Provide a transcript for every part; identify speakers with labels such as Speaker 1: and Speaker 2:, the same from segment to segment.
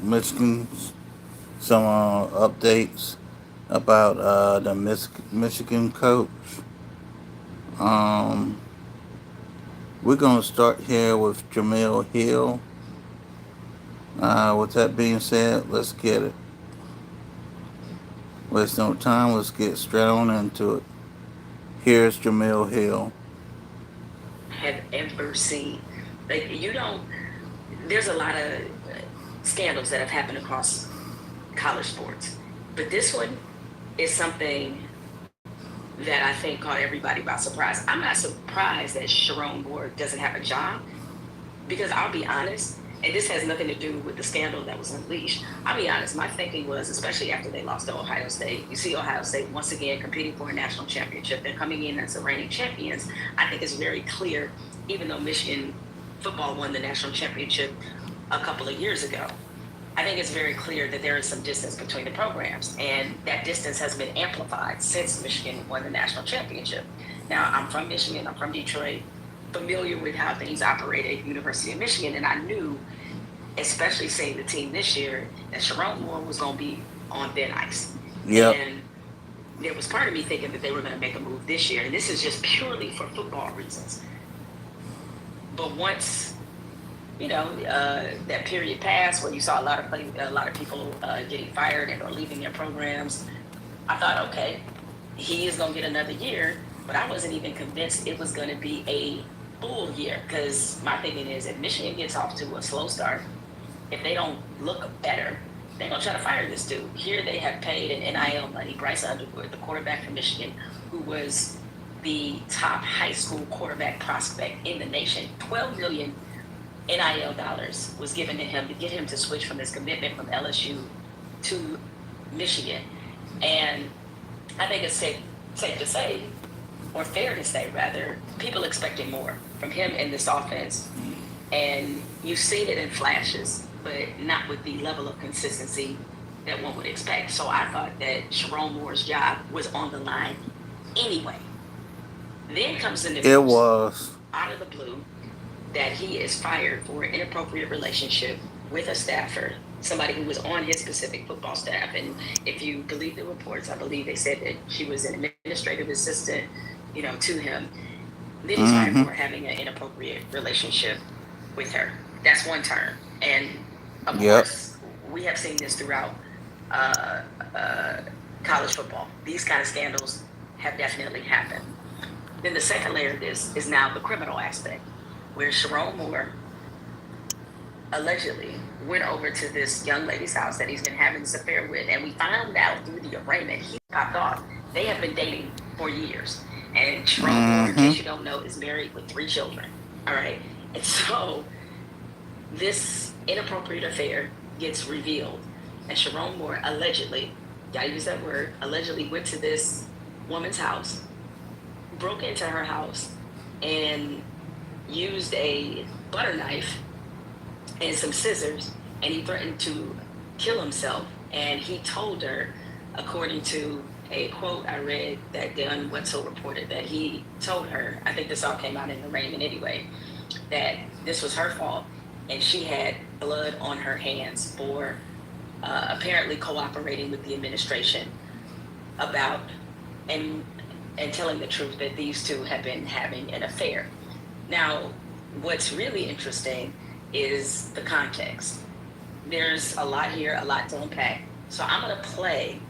Speaker 1: Michigan some updates about the Michigan coach. Um, we're gonna start here with Jamil Hill. With that being said, let's get it. Waste no time. Let's get straight on into it. Here's Jamil Hill.
Speaker 2: Have ever seen. Like you don't. There's a lot of scandals that have happened across college sports, but this one is something that I think caught everybody by surprise. I'm not surprised that Sharon Moore doesn't have a job because I'll be honest, and this has nothing to do with the scandal that was unleashed. I'll be honest, my thinking was, especially after they lost to Ohio State, you see Ohio State once again competing for a national championship. They're coming in as the reigning champions. I think it's very clear, even though Michigan football won the national championship a couple of years ago, I think it's very clear that there is some distance between the programs, and that distance has been amplified since Michigan won the national championship. Now, I'm from Michigan, I'm from Detroit, familiar with how things operate at University of Michigan, and I knew, especially seeing the team this year, that Sharon Moore was going to be on thin ice.
Speaker 1: Yep.
Speaker 2: And there was part of me thinking that they were going to make a move this year, and this is just purely for football reasons. But once that period passed when you saw a lot of people getting fired and or leaving their programs, I thought, okay, he is going to get another year, but I wasn't even convinced it was going to be a full year because my thinking is if Michigan gets off to a slow start, if they don't look better, they're going to try to fire this dude. Here they have paid an NIL money, Bryce Underwood, the quarterback from Michigan, who was the top high school quarterback prospect in the nation. $12 million NIL dollars was given to him to get him to switch from his commitment from LSU to Michigan. And I think it's safe to say, or fair to say rather, people expected more from him in this offense. And you've seen it in flashes, but not with the level of consistency that one would expect. So I thought that Sharon Moore's job was on the line anyway. Then comes the
Speaker 1: It
Speaker 2: news
Speaker 1: was.
Speaker 2: out of the blue that he is fired for an inappropriate relationship with a staffer, somebody who was on his specific football staff. And if you believe the reports, I believe they said that she was an administrative assistant, to him. Then he's fired
Speaker 1: Mm-hmm.
Speaker 2: for having an inappropriate relationship with her. That's one term. And of
Speaker 1: Yep.
Speaker 2: course, we have seen this throughout uh, uh, college football. These kind of scandals have definitely happened. Then the second layer of this is now the criminal aspect, where Sharon Moore allegedly went over to this young lady's house that he's been having this affair with, and we found out through the arraignment he popped off. They have been dating for years, and Sharon Moore, in
Speaker 1: Mm-hmm.
Speaker 2: case you don't know, is married with 3 children. All right, and so this inappropriate affair gets revealed, and Sharon Moore allegedly, gotta use that word, allegedly went to this woman's house, broke into her house, and used a butter knife and some scissors, and he threatened to kill himself. And he told her, according to a quote I read that Dylan Wetzel reported, that he told her, I think this all came out in the arraignment anyway, that this was her fault and she had blood on her hands for apparently cooperating with the administration about and and telling the truth that these two have been having an affair. Now, what's really interesting is the context. There's a lot here, a lot to unpack. So I'm going to play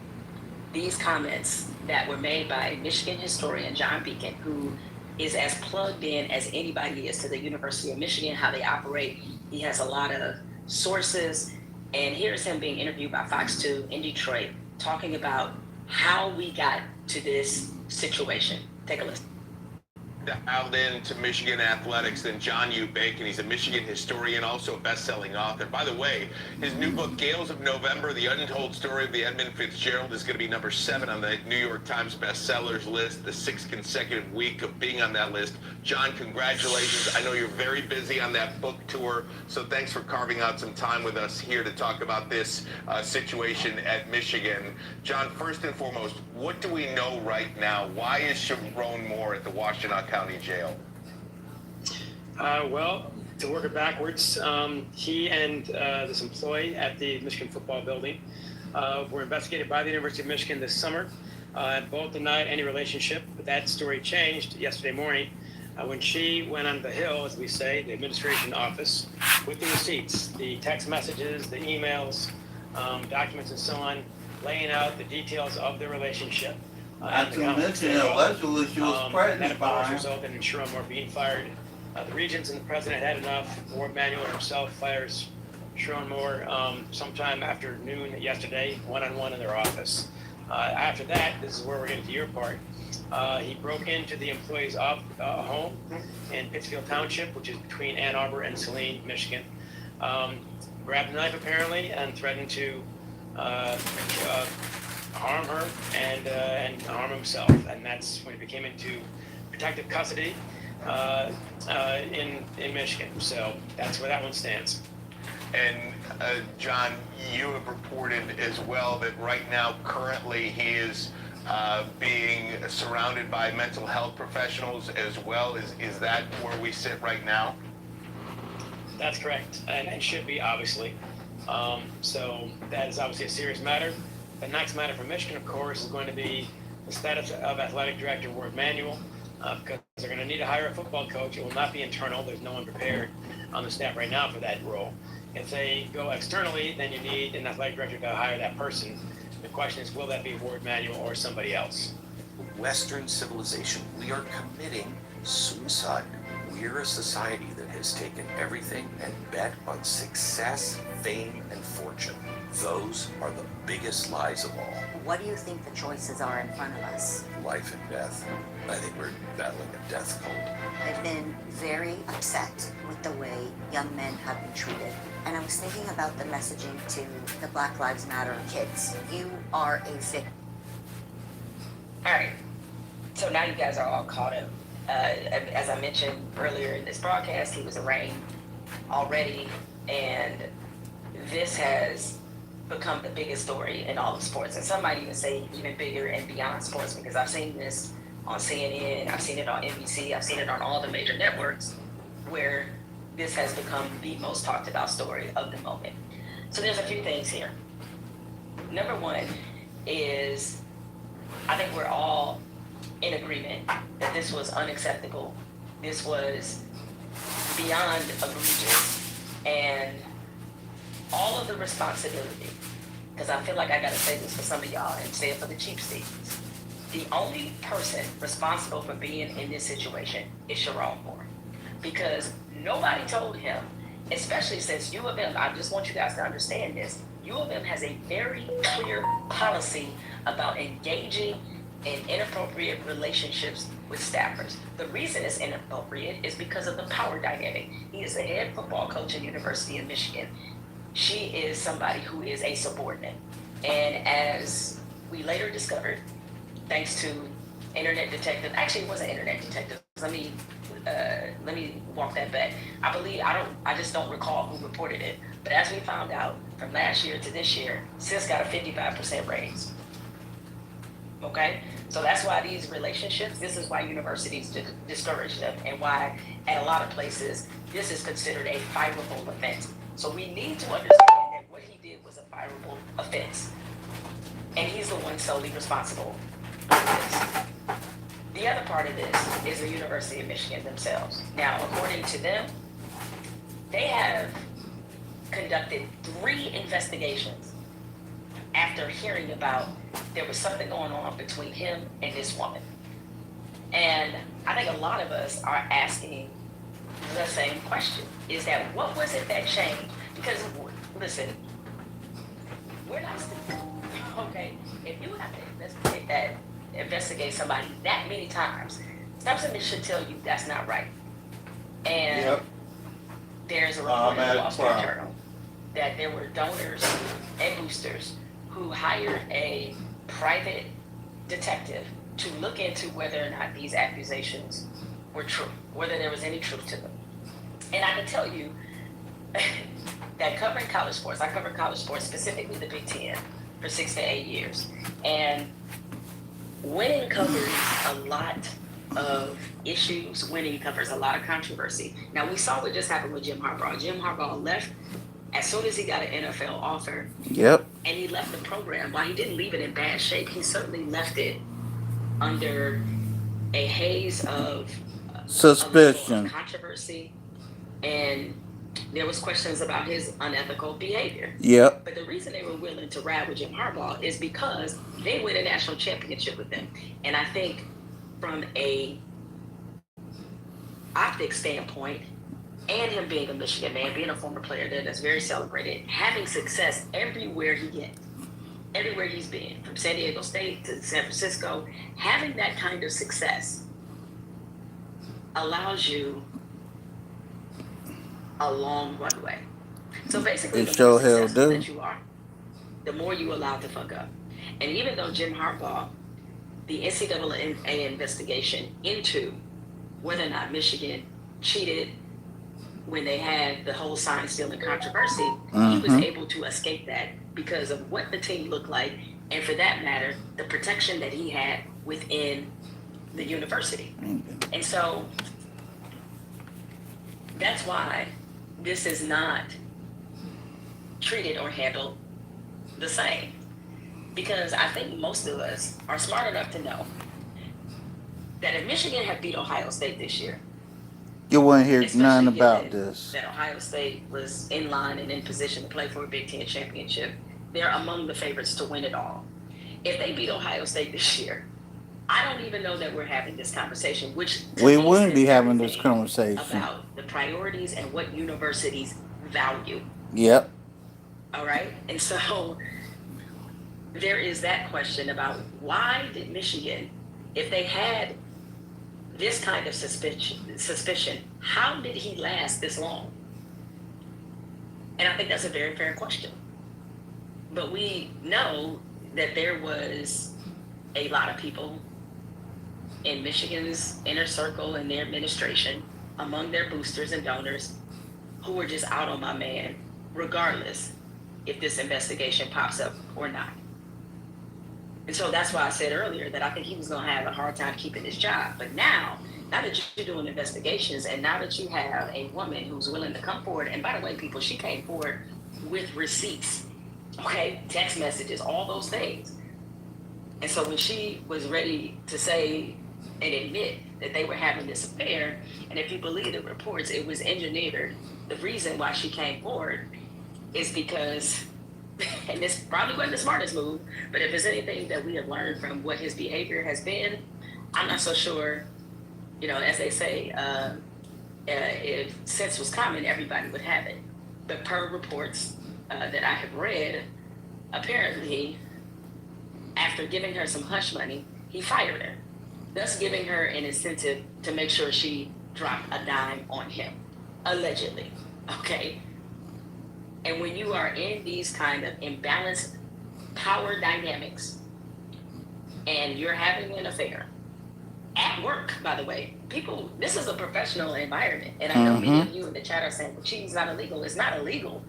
Speaker 2: these comments that were made by Michigan historian John Beacon, who is as plugged in as anybody is to the University of Michigan, how they operate. He has a lot of sources. And here's him being interviewed by Fox 2 in Detroit, talking about how we got to this situation. Take a listen.
Speaker 3: Dialed in to Michigan athletics than John U. Bacon. He's a Michigan historian, also a best-selling author. By the way, his new book, Gales of November, The Untold Story of the Edmund Fitzgerald, is going to be number 7 on the New York Times bestsellers list, the 6th consecutive week of being on that list. John, congratulations. I know you're very busy on that book tour, so thanks for carving out some time with us here to talk about this situation at Michigan. John, first and foremost, what do we know right now? Why is Sharon Moore at the Washtenaw County Jail?
Speaker 4: Well, to work it backwards, he and this employee at the Michigan football building were investigated by the University of Michigan this summer. Both denied any relationship, but that story changed yesterday morning when she went on the Hill, as we say, the administration office, with the receipts, the text messages, the emails, documents, and so on, laying out the details of the relationship.
Speaker 1: Not to mention, allegedly, she was
Speaker 4: That
Speaker 1: pregnant
Speaker 4: of
Speaker 1: by
Speaker 4: course
Speaker 1: him.
Speaker 4: resulted in Sharon Moore being fired. The regents and the president had enough. Ward Manuel himself fires Sharon Moore sometime after noon yesterday, one-on-one in their office. After that, this is where we're getting to your part. He broke into the employee's home in Pittsfield Township, which is between Ann Arbor and Saline, Michigan. Grabbed a knife apparently and threatened to harm her and harm himself. And that's when he became into protective custody in Michigan. So that's where that one stands.
Speaker 3: And John, you have reported as well that right now, currently, he is being surrounded by mental health professionals as well. Is that where we sit right now?
Speaker 4: That's correct, and should be, obviously. So that is obviously a serious matter. The next matter for Michigan, of course, is going to be the status of athletic director Ward Manuel, because they're going to need to hire a football coach. It will not be internal. There's no one prepared on the staff right now for that role. If they go externally, then you need an athletic director to hire that person. The question is, will that be Ward Manuel or somebody else?
Speaker 5: Western civilization, we are committing suicide. We're a society that has taken everything and bet on success, fame, and fortune. Those are the biggest lies of all.
Speaker 6: What do you think the choices are in front of us?
Speaker 5: Life and death. I think we're battling a death cult.
Speaker 6: I've been very upset with the way young men have been treated. And I was thinking about the messaging to the Black Lives Matter kids. You are a victim.
Speaker 2: All right. So now you guys are all caught up. As I mentioned earlier in this broadcast, he was arraigned already, and this has become the biggest story in all of sports. And some might even say even bigger and beyond sports, because I've seen this on CNN, I've seen it on NBC, I've seen it on all the major networks, where this has become the most talked about story of the moment. So there's a few things here. Number one is, I think we're all in agreement that this was unacceptable. This was beyond egregious, and all of the responsibility, because I feel like I gotta say this for some of y'all and say it for the cheap seats. The only person responsible for being in this situation is Sharon Moore, because nobody told him, especially since U of M, I just want you guys to understand this, U of M has a very clear policy about engaging in inappropriate relationships with staffers. The reason it's inappropriate is because of the power dynamic. He is the head football coach at University of Michigan. She is somebody who is a subordinate. And as we later discovered, thanks to internet detectives, actually it wasn't internet detectives, let me walk that back. I just don't recall who reported it, but as we found out, from last year to this year, Sis got a 55% raise. Okay, so that's why these relationships, this is why universities discourage them, and why at a lot of places this is considered a fireable offense. So we need to understand that what he did was a fireable offense, and he's the one solely responsible for this. The other part of this is the University of Michigan themselves. Now, according to them, they have conducted 3 investigations after hearing about there was something going on between him and this woman. And I think a lot of us are asking the same question, is that what was it that changed? Because, listen, we're not stupid, okay? If you have to investigate somebody that many times, something should tell you that's not right. And there's a report in the Wall Street Journal that there were donors and boosters who hired a private detective to look into whether or not these accusations were true, whether there was any truth to them. And I can tell you that covering college sports, I covered college sports, specifically the Big Ten, for 6 to 8 years. And winning covers a lot of issues when he covers a lot of controversy. Now, we saw what just happened with Jim Harbaugh. Jim Harbaugh left as soon as he got an NFL offer,
Speaker 1: Yep.
Speaker 2: and he left the program. While he didn't leave it in bad shape, he certainly left it under a haze of a
Speaker 1: Suspicion.
Speaker 2: level of controversy, and there was questions about his unethical behavior.
Speaker 1: Yep.
Speaker 2: But the reason they were willing to ride with Jim Harbaugh is because they win a national championship with him. And I think from a optics standpoint, and him being a Michigan man, being a former player there that's very celebrated, having success everywhere he's been, from San Diego State to San Francisco, having that kind of success allows you a long runway. So basically,
Speaker 1: It
Speaker 2: the
Speaker 1: sure
Speaker 2: more
Speaker 1: hell
Speaker 2: successful
Speaker 1: do.
Speaker 2: that you are, the more you allow to fuck up. And even though Jim Harbaugh, the NCAA investigation into whether or not Michigan cheated when they had the whole sign stealing controversy, he was able to escape that because of what the team looked like, and for that matter, the protection that he had within the university. And so that's why this is not treated or handled the same. Because I think most of us are smart enough to know that if Michigan had beat Ohio State this year,
Speaker 1: You wouldn't hear
Speaker 2: especially
Speaker 1: nothing about
Speaker 2: given
Speaker 1: this.
Speaker 2: that Ohio State was in line and in position to play for a Big Ten championship, they're among the favorites to win it all. If they beat Ohio State this year, I don't even know that we're having this conversation, which to
Speaker 1: We
Speaker 2: me
Speaker 1: wouldn't be
Speaker 2: says
Speaker 1: having this
Speaker 2: everything
Speaker 1: conversation.
Speaker 2: about the priorities and what universities value.
Speaker 1: Yep.
Speaker 2: All right. And so there is that question about why did Michigan, if they had this kind of suspicion, how did he last this long? And I think that's a very fair question. But we know that there was a lot of people in Michigan's inner circle and their administration, among their boosters and donors, who were just out on my man, regardless if this investigation pops up or not. And so that's why I said earlier that I think he was going to have a hard time keeping his job. But now that you're doing investigations, and now that you have a woman who's willing to come forward, and by the way, people, she came forward with receipts, okay, text messages, all those things. And so when she was ready to say and admit that they were having this affair, and if you believe the reports, it was engineered. The reason why she came forward is because, and this probably wasn't the smartest move, but if there's anything that we have learned from what his behavior has been, I'm not so sure, you know, as they say, if sense was common, everybody would have it. But per reports that I have read, apparently, after giving her some hush money, he fired her, thus giving her an incentive to make sure she dropped a dime on him, allegedly, okay? And when you are in these kind of imbalanced power dynamics and you're having an affair at work, by the way, people, this is a professional environment. And I know many of you in the chat are saying, well, cheating's not illegal. It's not illegal.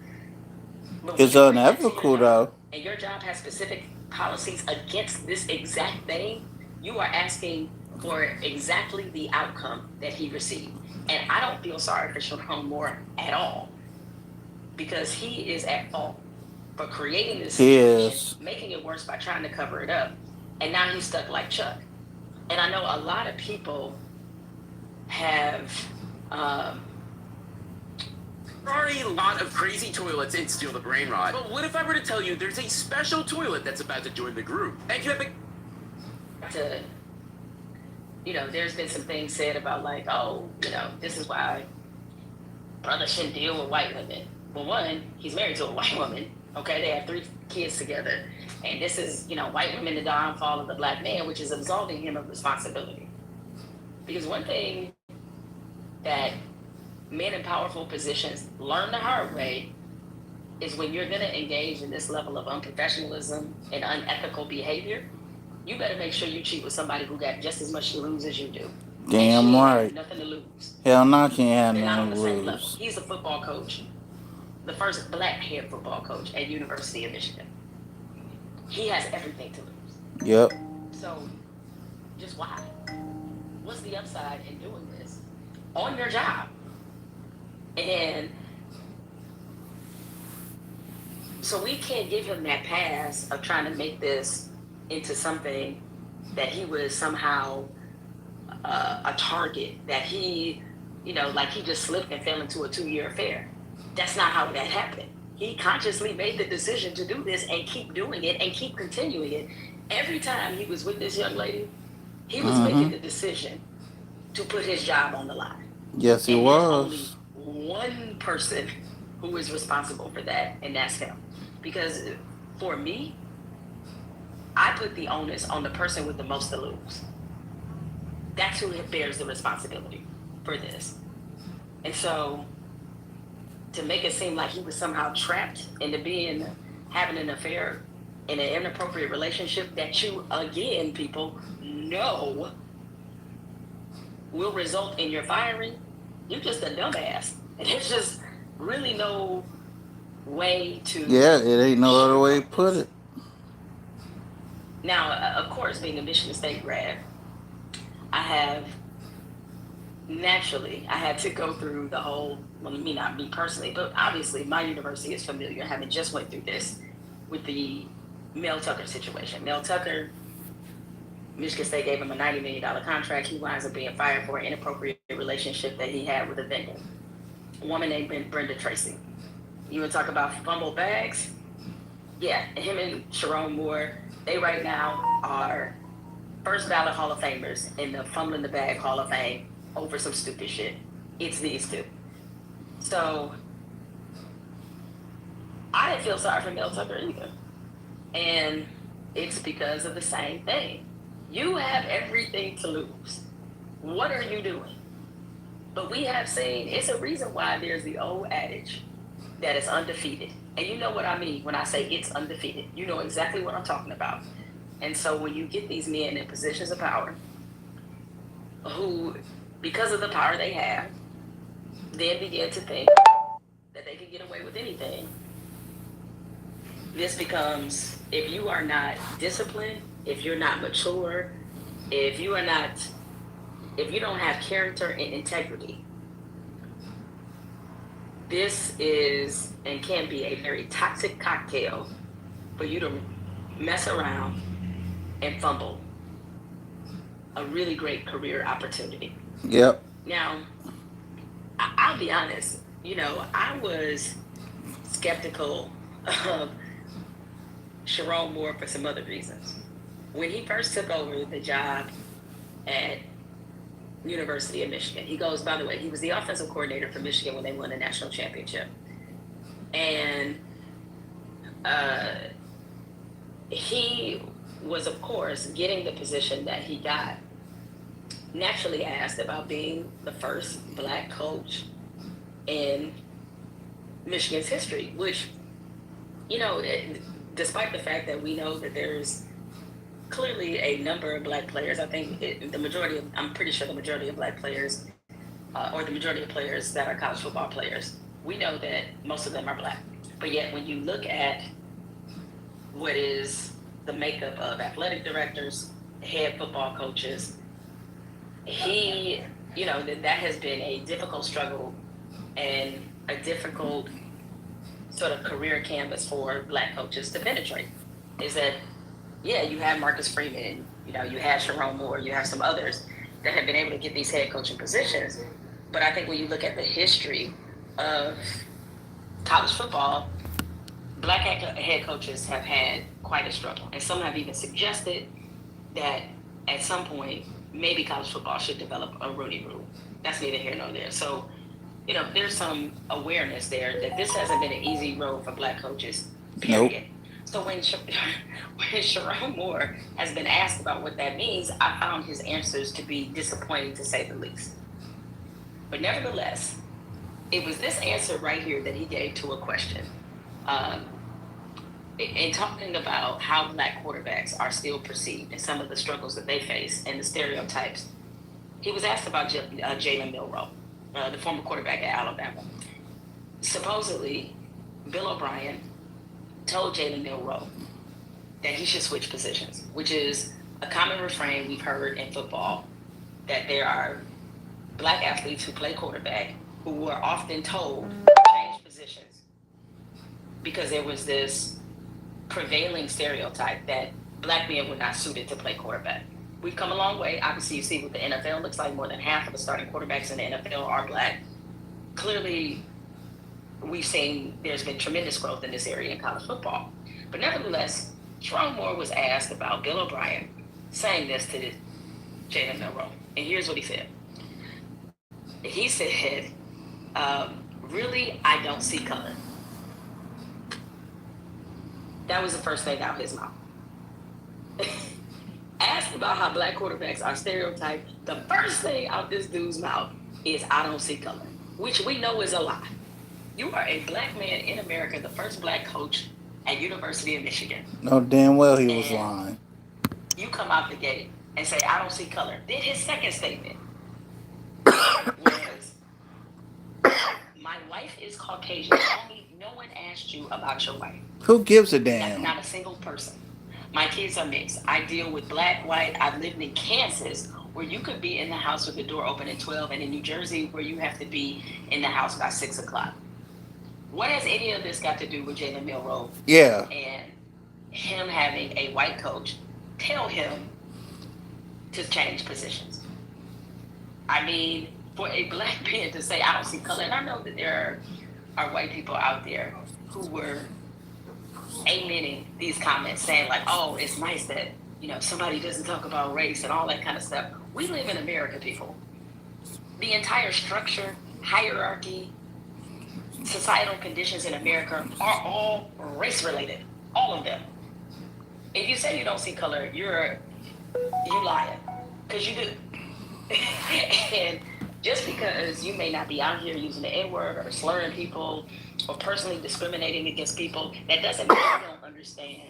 Speaker 2: But when
Speaker 1: It's
Speaker 2: you bring that to your
Speaker 1: unethical
Speaker 2: job,
Speaker 1: though.
Speaker 2: and your job has specific policies against this exact thing, you are asking for exactly the outcome that he received. And I don't feel sorry for Sharon Moore at all, because he is at fault for creating this
Speaker 1: He
Speaker 2: situation,
Speaker 1: is.
Speaker 2: making it worse by trying to cover it up. And now he's stuck like Chuck. And I know a lot of people have
Speaker 7: already a lot of crazy toilets in Steal the Brain Rot. But what if I were to tell you there's a special toilet that's about to join the group? And you have a...
Speaker 2: to, you know, there's been some things said about like, oh, you know, this is why brothers shouldn't deal with white women. Well, one, he's married to a white woman. Okay, they have 3 kids together. And this is, you know, white women, the downfall of the black man, which is absolving him of responsibility. Because one thing that men in powerful positions learn the hard way is when you're going to engage in this level of unprofessionalism and unethical behavior, you better make sure you cheat with somebody who got just as much to lose as you do.
Speaker 1: Damn
Speaker 2: And she
Speaker 1: right.
Speaker 2: has nothing to lose.
Speaker 1: Hell no, I can't
Speaker 2: They're
Speaker 1: have
Speaker 2: not on
Speaker 1: nothing
Speaker 2: the
Speaker 1: to
Speaker 2: same level.
Speaker 1: lose.
Speaker 2: He's a football coach, the first black head football coach at University of Michigan. He has everything to lose.
Speaker 1: Yep.
Speaker 2: So, just why? what's the upside in doing this on your job? And so we can't give him that pass of trying to make this into something that he was somehow a target, that he, like he just slipped and fell into a 2-year affair. That's not how that happened. He consciously made the decision to do this and keep doing it and keep continuing it. Every time he was with this young lady, he was making the decision to put his job on the line.
Speaker 1: Yes, he
Speaker 2: And
Speaker 1: was.
Speaker 2: there's only one person who is responsible for that, and that's him. Because for me, I put the onus on the person with the most to lose. That's who bears the responsibility for this. And so to make it seem like he was somehow trapped into having an affair in an inappropriate relationship that you, again, people know will result in your firing, you're just a dumbass. And there's just really no way to...
Speaker 1: Yeah, it ain't no other way to put it.
Speaker 2: Now, of course, being a Michigan State grad, I had to go through the whole, well, not me personally, but obviously my university is familiar, having just went through this with the Mel Tucker situation. Mel Tucker, Michigan State gave him a $90 million contract. He winds up being fired for an inappropriate relationship that he had with a vendor, a woman named Brenda Tracy. You would talk about fumbled bags? Yeah, him and Sharon Moore, they right now are first ballot Hall of Famers in the Fumbling the Bag Hall of Fame over some stupid shit. It's these two. So I didn't feel sorry for Mel Tucker either. And it's because of the same thing. You have everything to lose. What are you doing? But we have seen, it's a reason why there's the old adage that it's undefeated. And you know what I mean when I say it's undefeated. You know exactly what I'm talking about. And so when you get these men in positions of power who, because of the power they have, then begin to think that they can get away with anything, this becomes, if you are not disciplined, if you're not mature, if you don't have character and integrity, this is and can be a very toxic cocktail for you to mess around and fumble a really great career opportunity.
Speaker 1: Yep.
Speaker 2: Now, I'll be honest, I was skeptical of Sharon Moore for some other reasons. When he first took over the job at University of Michigan, he was the offensive coordinator for Michigan when they won the national championship. And he was, of course, getting the position that he got, naturally asked about being the first Black coach in Michigan's history, which, despite the fact that we know that there's clearly a number of Black players, I think I'm pretty sure the majority of Black players, or the majority of players that are college football players, we know that most of them are Black. But yet when you look at what is the makeup of athletic directors, head football coaches, that has been a difficult struggle and a difficult sort of career canvas for Black coaches to penetrate. Is that, you have Marcus Freeman, you have Sharon Moore, you have some others that have been able to get these head coaching positions. But I think when you look at the history of college football, Black head coaches have had quite a struggle. And some have even suggested that at some point, maybe college football should develop a Rooney Rule. That's neither here nor there. So, there's some awareness there that this hasn't been an easy road for Black coaches, period. Nope. So when Sharon Moore has been asked about what that means, I found his answers to be disappointing, to say the least. But nevertheless, it was this answer right here that he gave to a question. In talking about how Black quarterbacks are still perceived and some of the struggles that they face and the stereotypes, he was asked about Jalen Milroe, the former quarterback at Alabama. Supposedly, Bill O'Brien told Jalen Milroe that he should switch positions, which is a common refrain we've heard in football that there are black athletes who play quarterback who were often told to change positions because there was this prevailing stereotype that black men were not suited to play quarterback. We've come a long way. Obviously, you see what the NFL looks like. More than half of the starting quarterbacks in the NFL are black. Clearly, we've seen there's been tremendous growth in this area in college football. But nevertheless, Sherrone Moore was asked about Bill O'Brien saying this to Jalen Milroe. And here's what he said. He said, really, I don't see color. That was the first thing out of his mouth. Asked about how black quarterbacks are stereotyped, the first thing out this dude's mouth is, I don't see color, which we know is a lie. You are a black man in America, the first black coach at University of Michigan.
Speaker 1: No, damn well he was lying.
Speaker 2: You come out the gate and say, I don't see color. Then his second statement was, my wife is Caucasian. No one asked you about your wife.
Speaker 1: Who gives a damn?
Speaker 2: Not a single person. My kids are mixed. I deal with black, white. I've lived in Kansas where you could be in the house with the door open at 12, and in New Jersey where you have to be in the house by 6 o'clock. What has any of this got to do with Jalen Milroe?
Speaker 1: Yeah.
Speaker 2: And him having a white coach tell him to change positions? I mean, for a black man to say, I don't see color, and I know that there are white people out there who were amening these comments, saying like, oh, it's nice that, somebody doesn't talk about race and all that kind of stuff. We live in America, people. The entire structure, hierarchy, societal conditions in America are all race related. All of them. If you say you don't see color, you lying. Because you do. And just because you may not be out here using the N-word or slurring people or personally discriminating against people, that doesn't mean you don't understand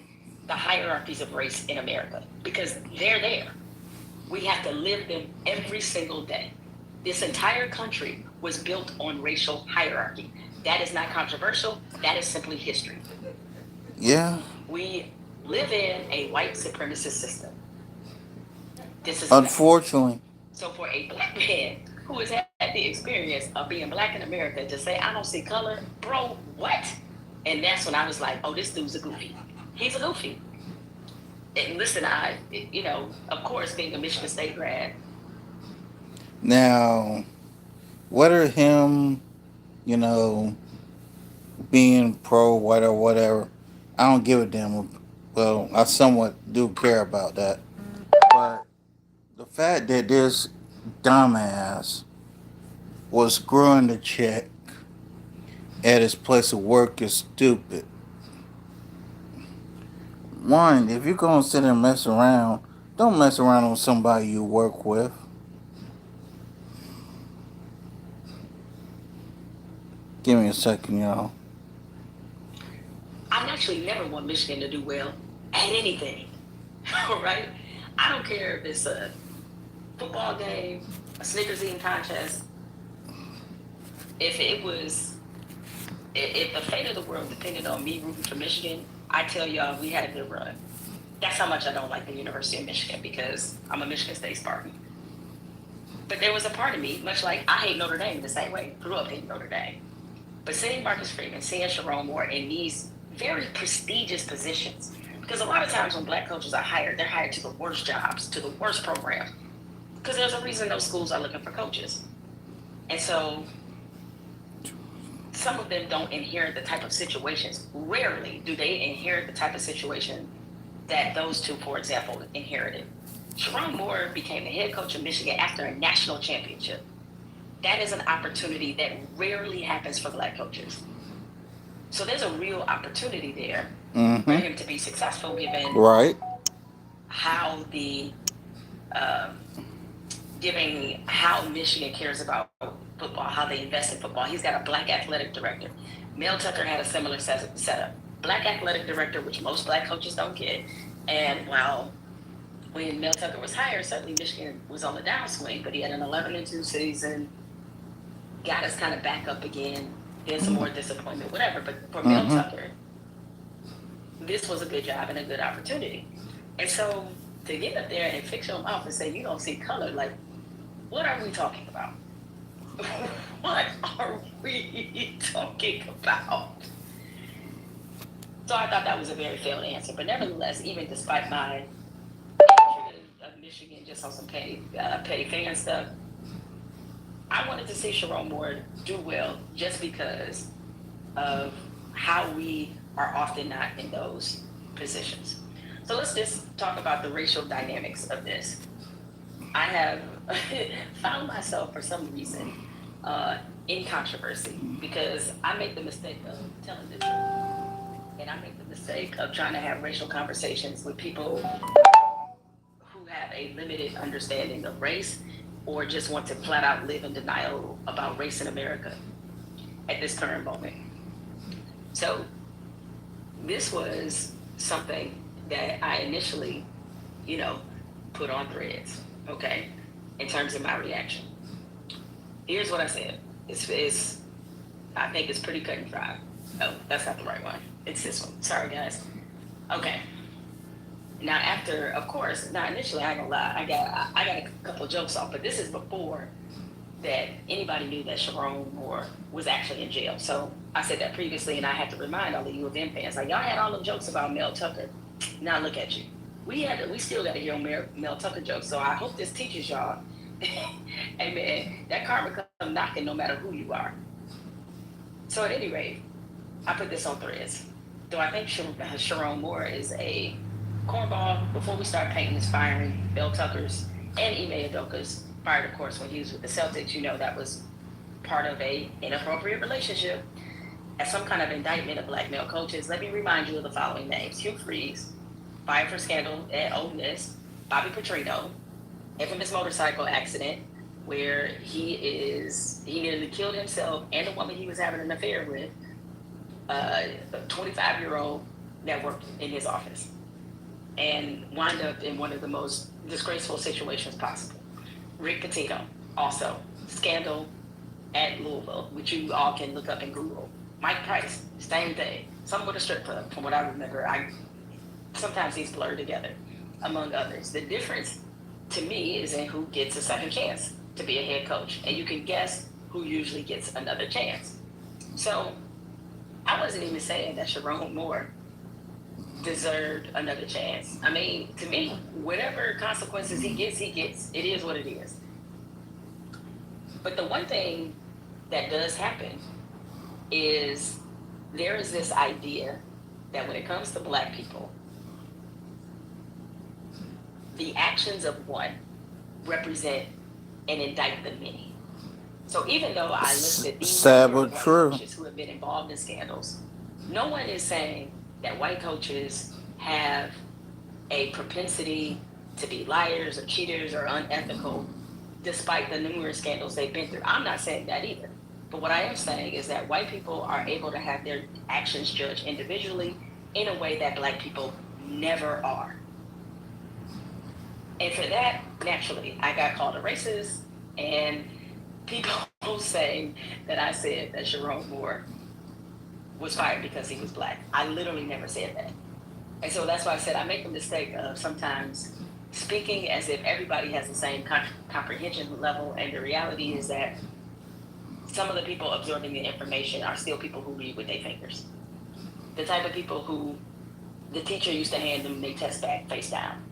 Speaker 2: the hierarchies of race in America, because they're there. We have to live them every single day. This entire country was built on racial hierarchy. That is not controversial. That is simply history.
Speaker 1: Yeah.
Speaker 2: We live in a white supremacist system. This is
Speaker 1: unfortunately.
Speaker 2: So for a black man who has had the experience of being black in America to say, I don't see color, bro, what? And that's when I was like, oh, this dude's a goofy. He's a goofy. And listen, of course, being a Michigan State grad.
Speaker 1: Now, whether him, being pro-white or whatever, I don't give a damn. Well, I somewhat do care about that. But the fact that this dumbass was screwing the check at his place of work is stupid. One, if you're going to sit and mess around, don't mess around with somebody you work with. Give me a second, y'all.
Speaker 2: I've actually never want Michigan to do well at anything. All right? I don't care if it's a football game, a Snickers eating contest. If the fate of the world depended on me rooting for Michigan, I tell y'all we had a good run. That's how much I don't like the University of Michigan, because I'm a Michigan State Spartan. But there was a part of me, much like I hate Notre Dame the same way, grew up hating Notre Dame. But seeing Marcus Freeman, seeing Sherrone Moore in these very prestigious positions, because a lot of times when black coaches are hired, they're hired to the worst jobs, to the worst programs, because there's a reason those schools are looking for coaches. And so some of them don't inherit the type of situations. Rarely do they inherit the type of situation that those two, for example, inherited. Sherrone Moore became the head coach of Michigan after a national championship. That is an opportunity that rarely happens for black coaches. So there's a real opportunity there for him to be successful, given how given how Michigan cares about football, how they invest in football. He's got a black athletic director. Mel Tucker had a similar setup. Black athletic director, which most black coaches don't get. And while when Mel Tucker was hired, certainly Michigan was on the downswing, but he had an 11-2 season, got us kind of back up again, then some more disappointment, whatever. But for Mel Tucker, this was a good job and a good opportunity. And so to get up there and fix your mouth and say you don't see color, like, What are we talking about? What are we talking about? So I thought that was a very failed answer. But nevertheless, even despite my hatred of Michigan just on some petty fan stuff, I wanted to see Sharon Moore do well just because of how we are often not in those positions. So let's just talk about the racial dynamics of this. I have found myself for some reason in controversy because I make the mistake of telling the truth. And I make the mistake of trying to have racial conversations with people who have a limited understanding of race or just want to flat out live in denial about race in America at this current moment. So this was something that I initially, put on Threads, okay, in terms of my reaction. Here's what I said. I think it's pretty cut and dry. Oh, that's not the right one. It's this one. Sorry, guys. Okay. Now, initially, I ain't gonna lie, I got a couple of jokes off, but this is before that anybody knew that Sharon Moore was actually in jail. So I said that previously, and I had to remind all the U of M fans, like, y'all had all them jokes about Mel Tucker. Now look at you. We still got to hear Mel Tucker jokes. So I hope this teaches y'all, hey man, that karma come knocking no matter who you are. So at any rate, I put this on Threads. Do I think Sharon Moore is a cornball? Before we start painting his firing Mel Tuckers and Ime Udoka's fired, of course, when he was with the Celtics, that was part of a inappropriate relationship as some kind of indictment of black male coaches. Let me remind you of the following names: Hugh Freeze, fired for scandal at Ole Miss; Bobby Petrino, infamous motorcycle accident where he nearly killed himself and the woman he was having an affair with, a 25-year-old that worked in his office, and wind up in one of the most disgraceful situations possible. Rick Pitino, also scandal at Louisville, which you all can look up in Google. Mike Price, same thing. Some with a strip club, from what I remember. Sometimes these blur together, among others. The difference to me is in who gets a second chance to be a head coach, and you can guess who usually gets another chance. So I wasn't even saying that Sharon Moore deserved another chance. I mean, to me, whatever consequences he gets. It is what it is. But the one thing that does happen is there is this idea that when it comes to black people, the actions of one represent and indict the many. So even though I listed these
Speaker 1: Sad but true
Speaker 2: coaches who have been involved in scandals, no one is saying that white coaches have a propensity to be liars or cheaters or unethical, despite the numerous scandals they've been through. I'm not saying that either. But what I am saying is that white people are able to have their actions judged individually in a way that black people never are. And for that, naturally, I got called a racist, and people saying that I said that Sharon Moore was fired because he was black. I literally never said that. And so that's why I said I make the mistake of sometimes speaking as if everybody has the same comprehension level, and the reality is that some of the people absorbing the information are still people who read with their fingers. The type of people who the teacher used to hand them their test back face down.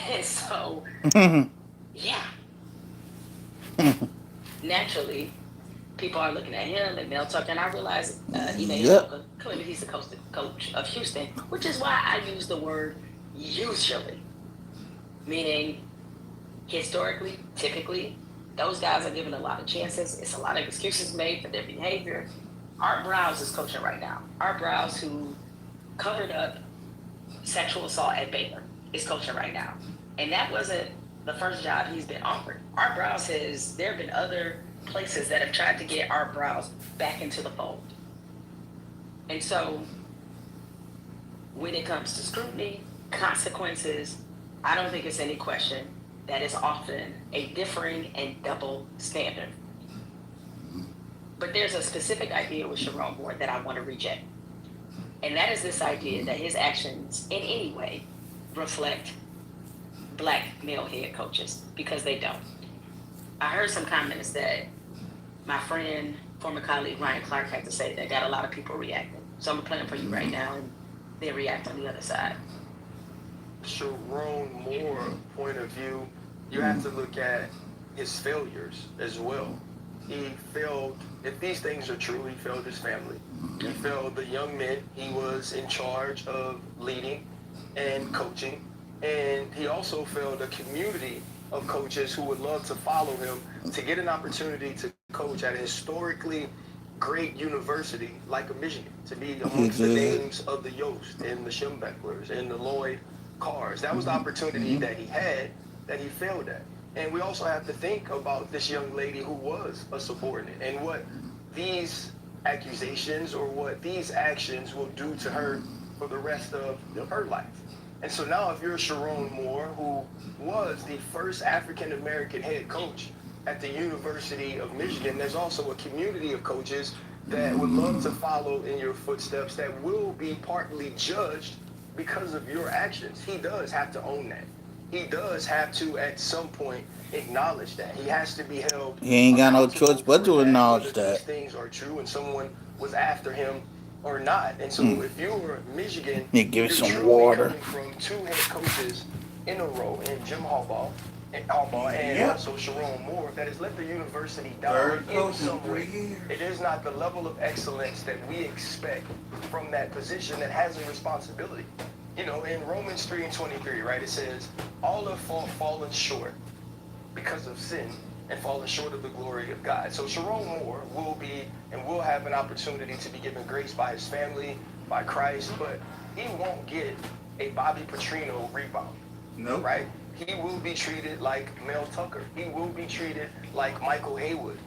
Speaker 2: And so, yeah. Naturally, people are looking at him and Mel Tucker, and I realize clearly he's the coach of Houston, which is why I use the word usually, meaning historically, typically, those guys are given a lot of chances. It's a lot of excuses made for their behavior. Art Browse is coaching right now. Art Browse, who covered up sexual assault at Baylor, is coaching right now. And that wasn't the first job he's been offered. Art Browse there have been other places that have tried to get Art Browse back into the fold. And so when it comes to scrutiny, consequences, I don't think it's any question that is often a differing and double standard. But there's a specific idea with Sharon Moore that I want to reject. And that is this idea that his actions in any way reflect black male head coaches, because they don't. I heard some comments that my friend, former colleague Ryan Clark had to say that got a lot of people reacting. So I'm playing for you right now and then react on the other side.
Speaker 8: Sharon Moore point of view, you have to look at his failures as well. He failed, if these things are true, he failed his family. He failed the young men he was in charge of leading and coaching. And he also failed a community of coaches who would love to follow him to get an opportunity to coach at a historically great university like a Michigan, to be amongst the names of the Yost and the Schembechlers and the Lloyd Carrs. That was the opportunity that he had that he failed at. And we also have to think about this young lady who was a subordinate and what these accusations or what these actions will do to her for the rest of her life. And so now if you're Sharon Moore, who was the first African-American head coach at the University of Michigan, there's also a community of coaches that would love to follow in your footsteps that will be partly judged because of your actions. He does have to own that. He does have to, at some point, acknowledge that. He has to be held.
Speaker 1: He ain't got no
Speaker 8: accountable
Speaker 1: choice but
Speaker 8: for
Speaker 1: to
Speaker 8: that,
Speaker 1: acknowledge
Speaker 8: whether
Speaker 1: that.
Speaker 8: these things are true and someone was after him or not. And so if you're Michigan,
Speaker 1: Yeah, give me
Speaker 8: you're
Speaker 1: some
Speaker 8: truly
Speaker 1: water.
Speaker 8: coming from two head coaches in a row, in Jim Harbaugh and
Speaker 1: Yep.
Speaker 8: also Sharon Moore, that has let the university
Speaker 1: Third
Speaker 8: down in
Speaker 1: coach in
Speaker 8: some
Speaker 1: 3
Speaker 8: way.
Speaker 1: years.
Speaker 8: It is not the level of excellence that we expect from that position that has a responsibility. You know, in Romans 3:23, right, it says, all have fallen short because of sin and fallen short of the glory of God. So Sharon Moore will be and will have an opportunity to be given grace by his family, by Christ, but he won't get a Bobby Petrino rebound.
Speaker 1: Nope.
Speaker 8: Right? He will be treated like Mel Tucker. He will be treated like Michael Haywood,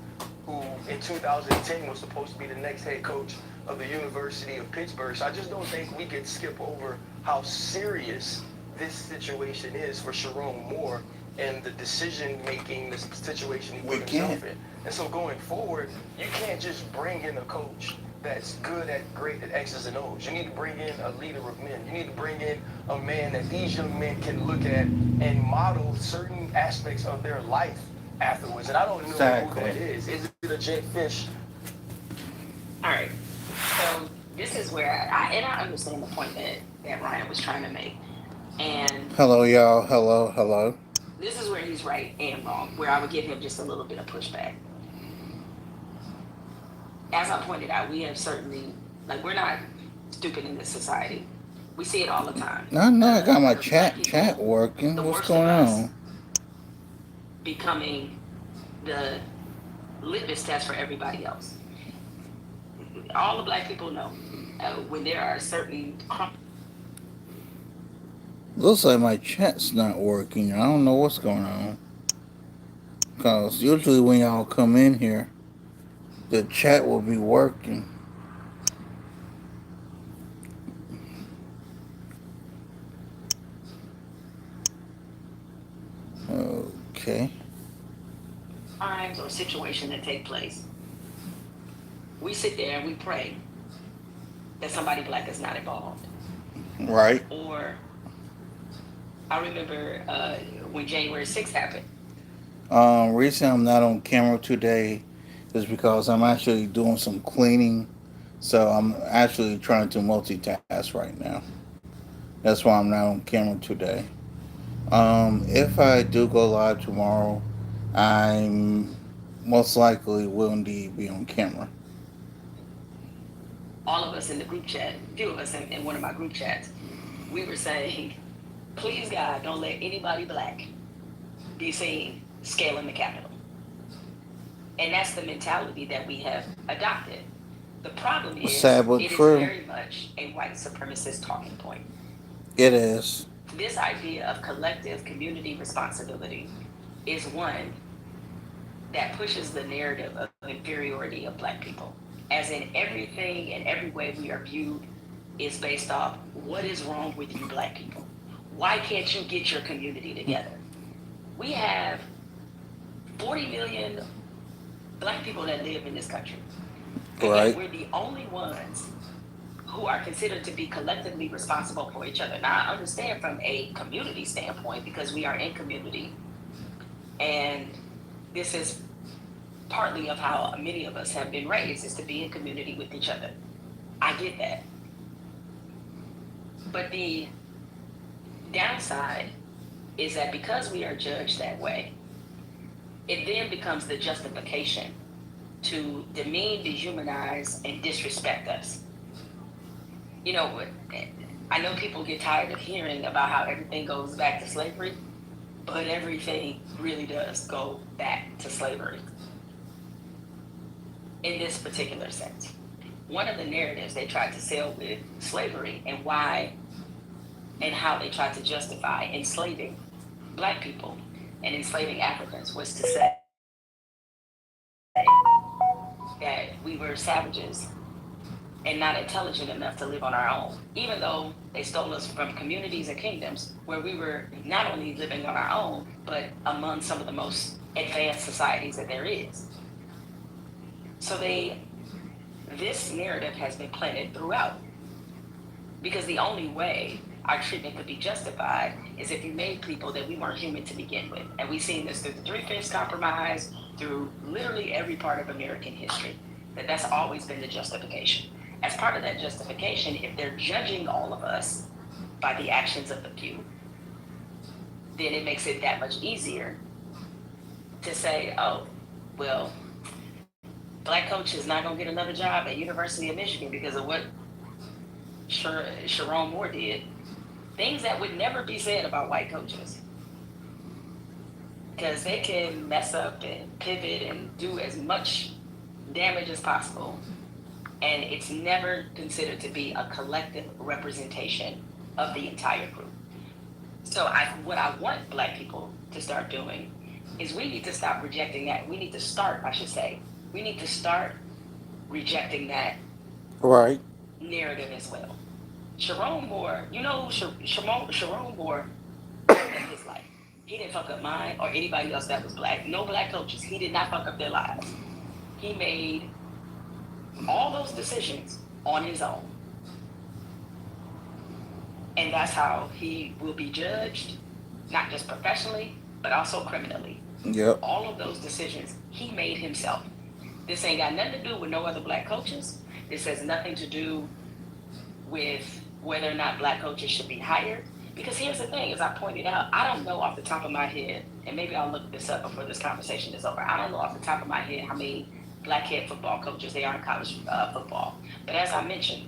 Speaker 8: who in 2010 was supposed to be the next head coach of the University of Pittsburgh. So I just don't think we could skip over how serious this situation is for Sharon Moore and the decision-making, the situation he put himself in. And so going forward, you can't just bring in a coach that's great at X's and O's. You need to bring in a leader of men. You need to bring in a man that these young men can look at and model certain aspects of their life afterwards. And I don't know who that is. Is it a Jake Fish?
Speaker 2: All right. So this is where I understand the point that Ryan was trying to make. And
Speaker 1: Hello, y'all. Hello.
Speaker 2: this is where he's right and wrong, where I would give him just a little bit of pushback. As I pointed out, we have certainly, like, we're not stupid in this society. We see it all the time.
Speaker 1: I know I got my
Speaker 2: Black
Speaker 1: chat
Speaker 2: people,
Speaker 1: working.
Speaker 2: the
Speaker 1: What's
Speaker 2: worst
Speaker 1: going
Speaker 2: of us,
Speaker 1: on?
Speaker 2: becoming the litmus test for everybody else. All the black people know when there are certain
Speaker 1: Looks like my chat's not working. I don't know what's going on. Because usually when y'all come in here, the chat will be working. Okay.
Speaker 2: times or situation that take place, we sit there and we pray that somebody black is not involved.
Speaker 1: Right.
Speaker 2: Or I remember when January 6th happened.
Speaker 1: Reason I'm not on camera today is because I'm actually doing some cleaning. So I'm actually trying to multitask right now. That's why I'm not on camera today. If I do go live tomorrow, I'm most likely will indeed be on camera.
Speaker 2: All of us in the group chat, a few of us in one of my group chats, we were saying, please God, don't let anybody black be seen scaling the Capitol. And that's the mentality that we have adopted. The problem is,
Speaker 1: Sad but
Speaker 2: it is
Speaker 1: true.
Speaker 2: very much a white supremacist talking point.
Speaker 1: It is.
Speaker 2: This idea of collective community responsibility is one that pushes the narrative of inferiority of black people. As in everything and every way we are viewed is based off what is wrong with you black people? Why can't you get your community together? We have 40 million black people that live in this country. And
Speaker 1: Right.
Speaker 2: yet we're the only ones who are considered to be collectively responsible for each other. Now, I understand from a community standpoint because we are in community and this is partly of how many of us have been raised, is to be in community with each other. I get that. But the downside is that because we are judged that way, it then becomes the justification to demean, dehumanize, and disrespect us. You know, I know people get tired of hearing about how everything goes back to slavery, but everything really does go back to slavery in this particular sense. One of the narratives they tried to sell with slavery and why and how they tried to justify enslaving Black people and enslaving Africans was to say that we were savages and not intelligent enough to live on our own, even though they stole us from communities and kingdoms where we were not only living on our own, but among some of the most advanced societies that there is. So this narrative has been planted throughout, because the only way our treatment could be justified is if you made people that we weren't human to begin with. And we've seen this through the Three-Fifths Compromise, through literally every part of American history, that's always been the justification. As part of that justification, if they're judging all of us by the actions of the few, then it makes it that much easier to say, oh, well, Black coach is not going to get another job at University of Michigan because of what Sharon Moore did. Things that would never be said about white coaches, because they can mess up and pivot and do as much damage as possible, and it's never considered to be a collective representation of the entire group. So what I want Black people to start doing is we need to stop rejecting that. We need to start rejecting that
Speaker 1: Right.
Speaker 2: narrative as well. Sharon Moore, you know who Sharon Moore in his life. He didn't fuck up mine or anybody else that was Black. No Black coaches. He did not fuck up their lives. He made all those decisions on his own. And that's how he will be judged, not just professionally, but also criminally.
Speaker 1: Yep.
Speaker 2: All of those decisions he made himself. This ain't got nothing to do with no other Black coaches. This has nothing to do with whether or not Black coaches should be hired. Because here's the thing, as I pointed out, I don't know off the top of my head, and maybe I'll look this up before this conversation is over. I don't know off the top of my head how many Black head football coaches there are in college football. But as I mentioned,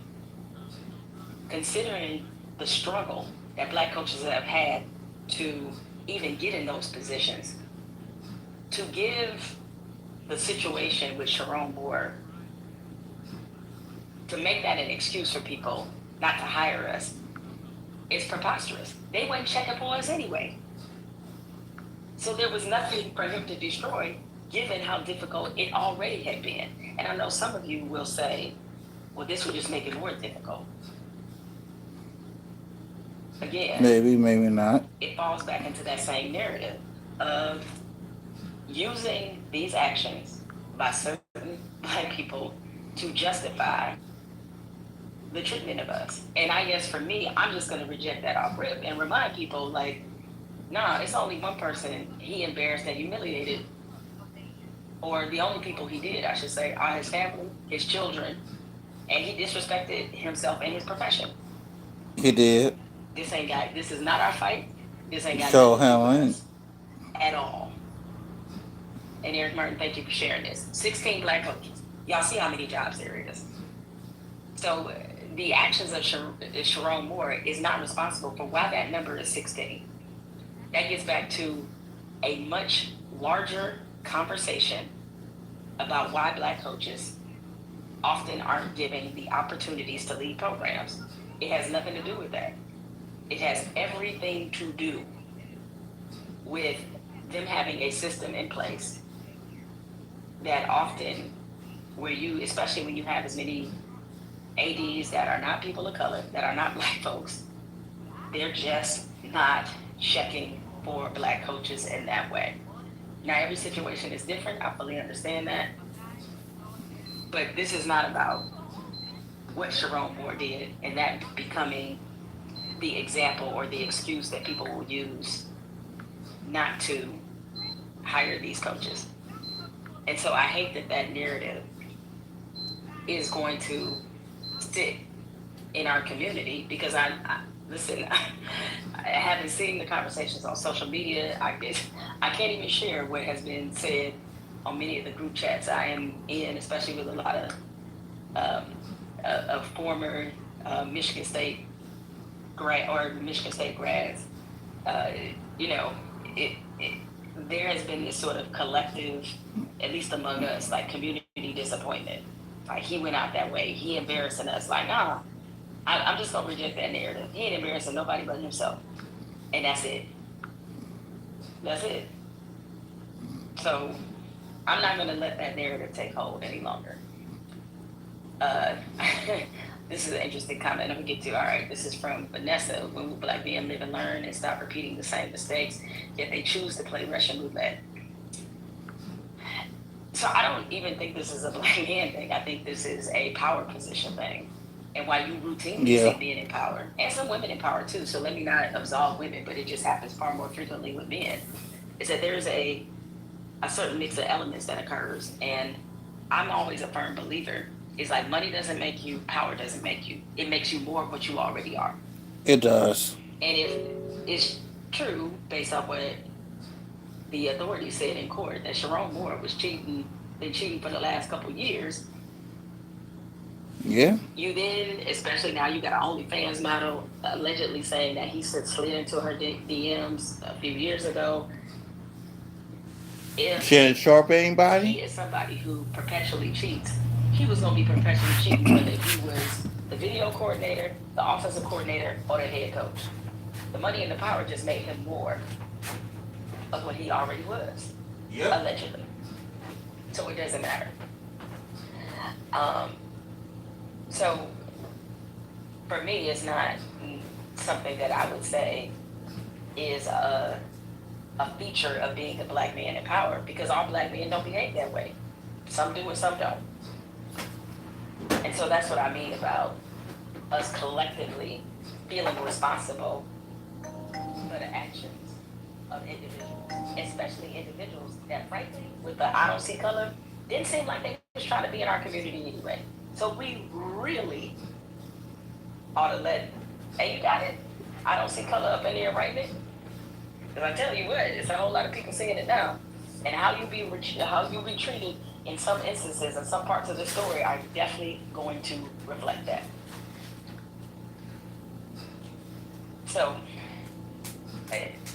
Speaker 2: considering the struggle that Black coaches have had to even get in those positions, to give the situation with Sharon Moore, to make that an excuse for people not to hire us, is preposterous. They weren't checking for us anyway. So there was nothing for him to destroy, given how difficult it already had been. And I know some of you will say, well, this would just make it more difficult. Again,
Speaker 1: Maybe, maybe not.
Speaker 2: it falls back into that same narrative of using these actions by certain Black people to justify the treatment of us. And I guess for me, I'm just going to reject that off rip and remind people, like, nah, it's only one person he embarrassed and humiliated, or the only people he did, I should say, are his family, his children, and he disrespected himself and his profession.
Speaker 1: He did.
Speaker 2: This is not our fight. This ain't got
Speaker 1: So
Speaker 2: nothing to do
Speaker 1: hell
Speaker 2: with
Speaker 1: ain't.
Speaker 2: us at all. And Eric Martin, thank you for sharing this. 16 Black coaches. Y'all see how many jobs there is. So the actions of Sharon Moore is not responsible for why that number is 16. That gets back to a much larger conversation about why Black coaches often aren't given the opportunities to lead programs. It has nothing to do with that. It has everything to do with them having a system in place that often, where you, especially when you have as many ADs that are not people of color, that are not Black folks, they're just not checking for Black coaches in that way. Now, every situation is different. I fully understand that. But this is not about what Sharon Moore did and that becoming the example or the excuse that people will use not to hire these coaches. And so I hate that that narrative is going to stick in our community because I listen, I haven't seen the conversations on social media. I can't even share what has been said on many of the group chats I am in, especially with a lot of former Michigan State Michigan State grads. You know, there has been this sort of collective, at least among us, like community disappointment. Like he went out that way, he embarrassing us. Like, nah, I'm just gonna reject that narrative. He ain't embarrassing nobody but himself, and that's it. That's it. So I'm not gonna let that narrative take hold any longer. Uh, this is an interesting comment I'm gonna get to. All right, this is from Vanessa. When will Black men live and learn and stop repeating the same mistakes, yet they choose to play Russian roulette? So I don't even think this is a Black man thing. I think this is a power position thing. And why you routinely see men in power, and some women in power too, so let me not absolve women, but it just happens far more frequently with men, is that there's a certain mix of elements that occurs. And I'm always a firm believer. It's like money doesn't make you, power doesn't make you. It makes you more of what you already are.
Speaker 1: It does.
Speaker 2: And if it's true, based off what the authorities said in court, that Sharon Moore was been cheating for the last couple of years,
Speaker 1: Yeah.
Speaker 2: you then, especially now, you got an OnlyFans model allegedly saying that he slid into her DMs a few years ago. If
Speaker 1: Shannon Sharp
Speaker 2: he
Speaker 1: anybody?
Speaker 2: is somebody who perpetually cheats, he was going to be perpetually cheating whether he was the video coordinator, the offensive coordinator, or the head coach. The money and the power just made him more of what he already was, allegedly. So it doesn't matter. So for me, it's not something that I would say is a feature of being a Black man in power, because all Black men don't behave that way. Some do and some don't. And so that's what I mean about us collectively feeling responsible for the actions of individuals, especially individuals that, frankly, with the I don't see color, didn't seem like they was trying to be in our community anyway. So we really ought to let, hey, you got it? I don't see color up in there, right, Nick? Because I tell you what, it's a whole lot of people seeing it now. And how you be treated in some instances and some parts of the story are definitely going to reflect that. So,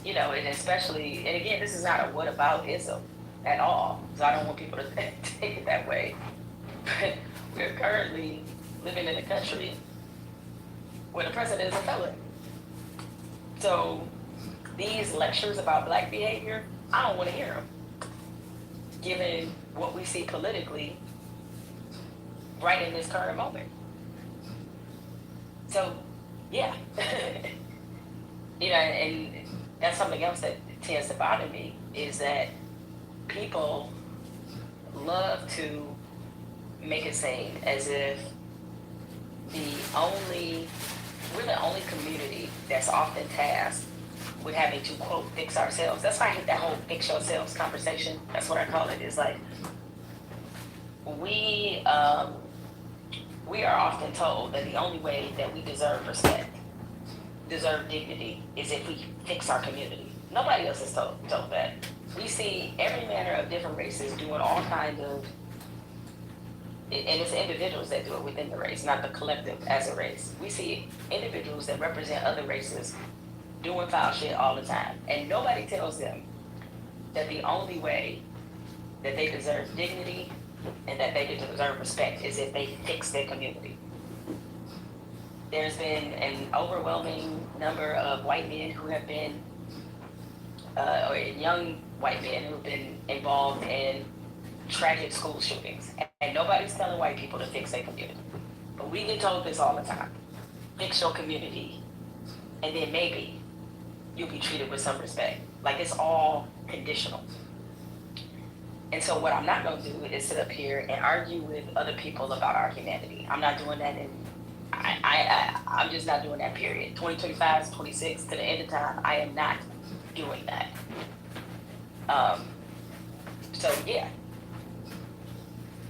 Speaker 2: you know, and especially, and again, this is not a whataboutism at all, so I don't want people to take it that way. But we're currently living in a country where the president is a felon. So these lectures about Black behavior, I don't want to hear them, given what we see politically right in this current moment. So, yeah. You know, and that's something else that tends to bother me, is that people love to make it seem as if we're the only community that's often tasked with having to, quote, fix ourselves. That's why I hate that whole fix yourselves conversation. That's what I call it. It's like, we are often told that the only way that we deserve respect, deserve dignity, is if we fix our community. Nobody else is told that. We see every manner of different races doing all kinds of, and it's individuals that do it within the race, not the collective as a race. We see individuals that represent other races doing foul shit all the time. And nobody tells them that the only way that they deserve dignity and that they deserve respect is if they fix their community. There's been an overwhelming number of white men who have been, or young white men who've been involved in tragic school shootings. And nobody's telling white people to fix their community. But we get told this all the time. Fix your community, and then maybe you'll be treated with some respect. Like, it's all conditional. And so what I'm not going to do is sit up here and argue with other people about our humanity. I'm not doing that, and I'm just not doing that, period. 2025, 26, to the end of time, I am not doing that. So yeah,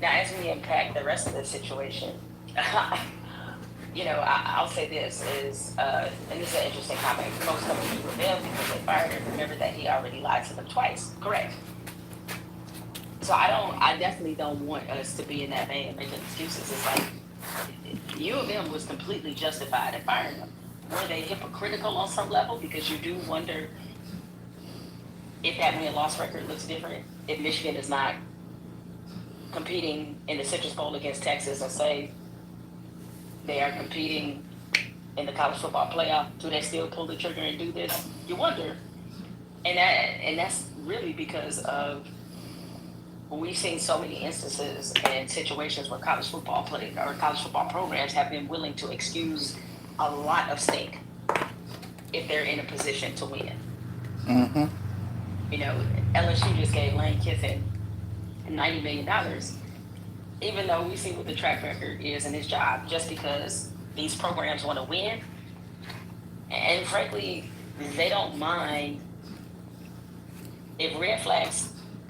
Speaker 2: Now, as we unpack the rest of the situation, I'll say this is, and this is an interesting comment. Folks coming to rebel because they fired him. Remember that he already lied to them twice. Correct. So I definitely don't want us to be in that vein and making excuses. It's like U of M was completely justified in firing him. Were they hypocritical on some level? Because you do wonder if that win-loss record looks different, if Michigan is not competing in the Citrus Bowl against Texas, and say they are competing in the college football playoff, do they still pull the trigger and do this? You wonder. And that's really because of we've seen so many instances and situations where college football programs have been willing to excuse a lot of stink if they're in a position to win.
Speaker 1: Mm-hmm.
Speaker 2: LSU just gave Lane Kiffin $90 million, even though we see what the track record is in his job, just because these programs want to win. And frankly, they don't mind if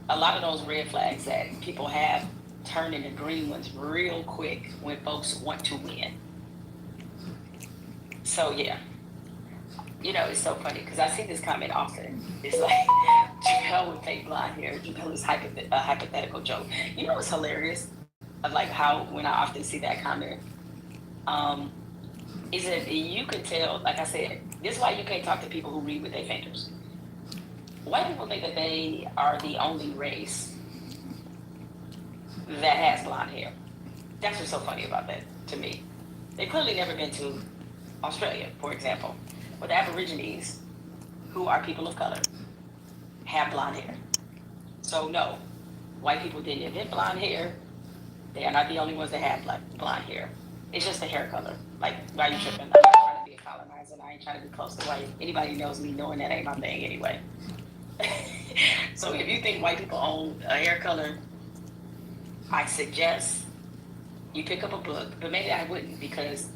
Speaker 2: a lot of those red flags that people have turn into green ones real quick when folks want to win. So yeah, it's so funny because I see this comment often. It's like, Jamel with fake blonde hair. Jamel is a hypothetical joke. You know what's hilarious? Of like how when I often see that comment, is that you can tell, like I said, this is why you can't talk to people who read with their fingers. White people think that they are the only race that has blonde hair. That's what's so funny about that to me. They've clearly never been to Australia, for example, where the Aborigines, who are people of color, have blonde hair. So no, white people didn't invent blonde hair. They are not the only ones that have blonde hair. It's just the hair color. Like, why are you tripping? I'm not trying to be a colonizer. I ain't trying to be close to white. Anybody who knows me knowing that ain't my thing anyway. So if you think white people own a hair color, I suggest you pick up a book, but maybe I wouldn't, because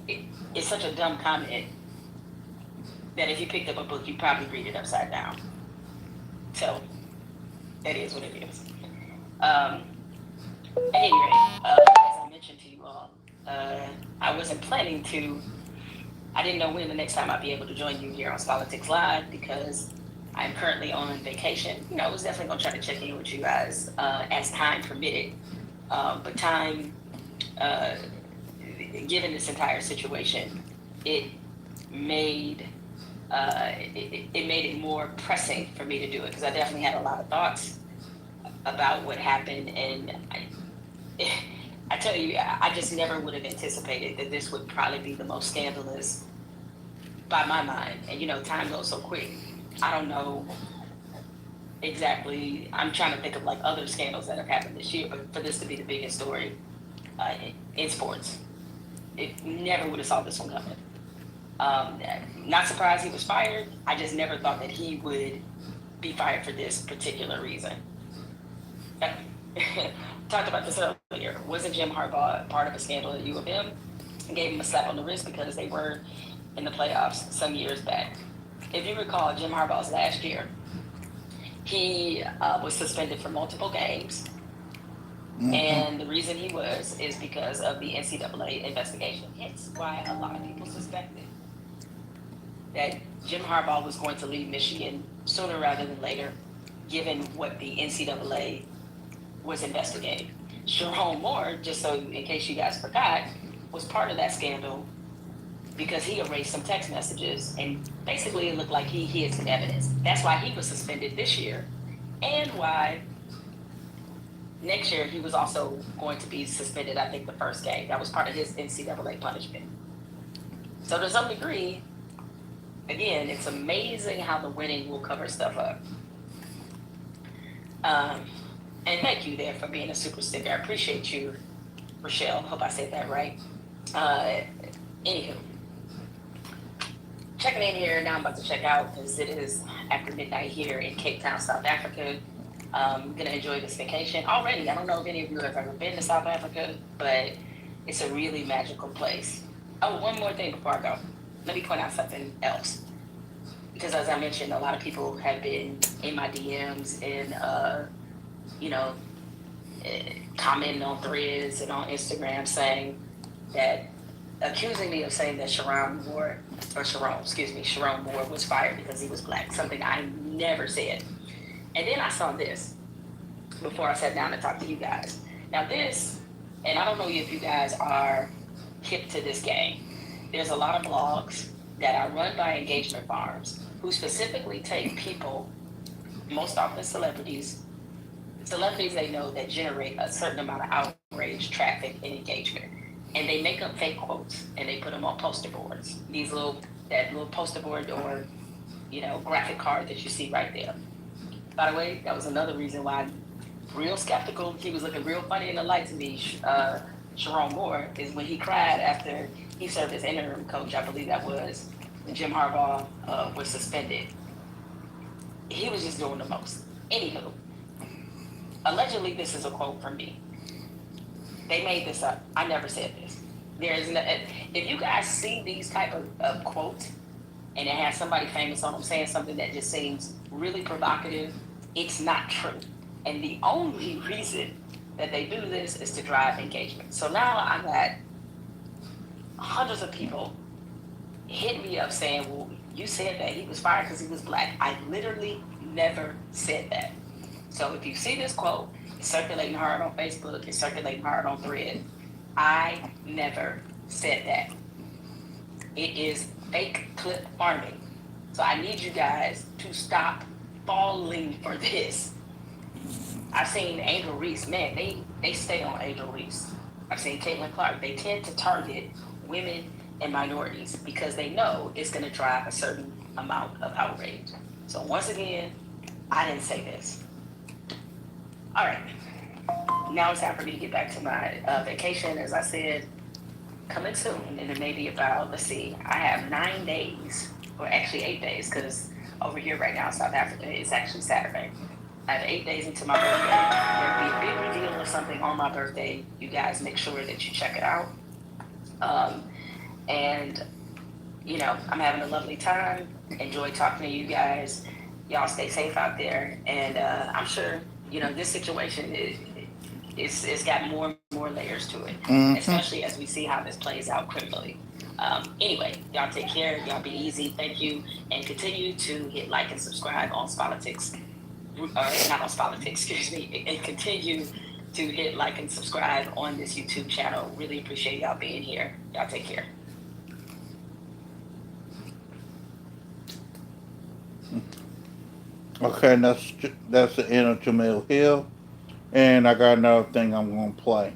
Speaker 2: it's such a dumb comment that if you picked up a book, you'd probably read it upside down. So that is what it is. At any rate, as I mentioned to you all, I wasn't planning to. I didn't know when the next time I'd be able to join you here on Politics Live, because I'm currently on vacation. I was definitely gonna try to check in with you guys as time permitted, but time, given this entire situation, it made it more pressing for me to do it, because I definitely had a lot of thoughts about what happened, and I tell you, I just never would have anticipated that this would probably be the most scandalous by my mind. And time goes so quick. I don't know exactly. I'm trying to think of like other scandals that have happened this year, but for this to be the biggest story in sports, it never would have saw this one coming. Not surprised he was fired. I just never thought that he would be fired for this particular reason. Talked about this earlier. Wasn't Jim Harbaugh part of a scandal at U of M? Gave him a slap on the wrist because they were in the playoffs some years back. If you recall, Jim Harbaugh's last year, he was suspended for multiple games. Mm-hmm. And the reason he is because of the NCAA investigation. Hence why a lot of people suspected that Jim Harbaugh was going to leave Michigan sooner rather than later, given what the NCAA was investigating. Jerome Moore, just so in case you guys forgot, was part of that scandal because he erased some text messages, and basically it looked like he hid some evidence. That's why he was suspended this year, and why next year he was also going to be suspended, I think, the first game. That was part of his NCAA punishment. So to some degree, again, it's amazing how the winning will cover stuff up. And thank you there for being a super sticker. I appreciate you, Rochelle. Hope I said that right. Anywho, checking in here. Now I'm about to check out because it is after midnight here in Cape Town, South Africa. I'm going to enjoy this vacation already. I don't know if any of you have ever been to South Africa, but it's a really magical place. Oh, one more thing before I go. Let me point out something else. Because as I mentioned, a lot of people have been in my DMs and, commenting on threads and on Instagram saying that, accusing me of saying that Sharon Moore was fired because he was black, something I never said. And then I saw this before I sat down to talk to you guys. Now this, and I don't know if you guys are hip to this game. There's a lot of blogs that are run by engagement farms who specifically take people, most often celebrities they know that generate a certain amount of outrage, traffic, and engagement. And they make up fake quotes and they put them on poster boards. That little poster board or, graphic card that you see right there. By the way, that was another reason why I'm real skeptical. He was looking real funny in the light to me, Sharon Moore, is when he cried after he served as interim coach. I believe that was when Jim Harbaugh was suspended. He was just doing the most. Anywho, allegedly, this is a quote from me. They made this up. I never said this. If you guys see these type of quotes and it has somebody famous on them saying something that just seems really provocative, it's not true. And the only reason that they do this is to drive engagement. So now I got hundreds of people hit me up saying, well, you said that he was fired because he was black. I literally never said that. So if you see this quote, it's circulating hard on Facebook, it's circulating hard on Thread. I never said that. It is fake clip farming. So I need you guys to stop falling for this. I've seen Angel Reese, man, they stay on Angel Reese. I've seen Caitlin Clark. They tend to target women and minorities because they know it's going to drive a certain amount of outrage. So once again, I didn't say this. All right, now it's time for me to get back to my vacation. As I said, coming soon, and it may be about, I have 9 days, or actually 8 days, because over here right now in South Africa, it's actually Saturday. I have 8 days into my birthday. There'll be a big reveal or something on my birthday. You guys make sure that you check it out. And, I'm having a lovely time. Enjoy talking to you guys. Y'all stay safe out there. And I'm sure, this situation it's got more and more layers to it, especially as we see how this plays out criminally. Anyway, y'all take care. Y'all be easy. Thank you. And continue to hit like and subscribe on Spolitics. Not on Spolitics, excuse me. And continue to hit like and subscribe on this YouTube channel. Really appreciate y'all being here. Y'all take care.
Speaker 1: Okay, that's the end of Jamil Hill. And I got another thing I'm going to play.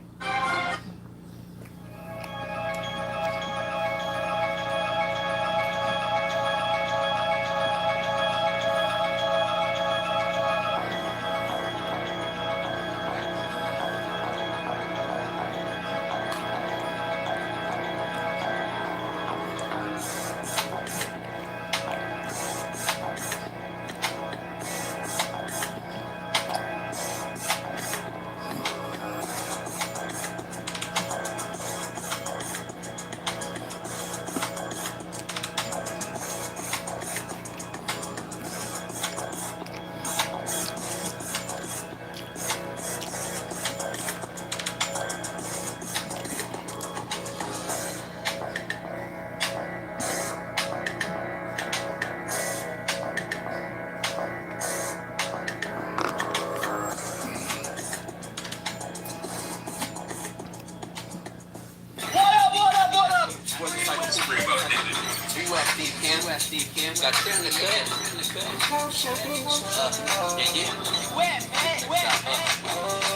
Speaker 7: Got you in the cut.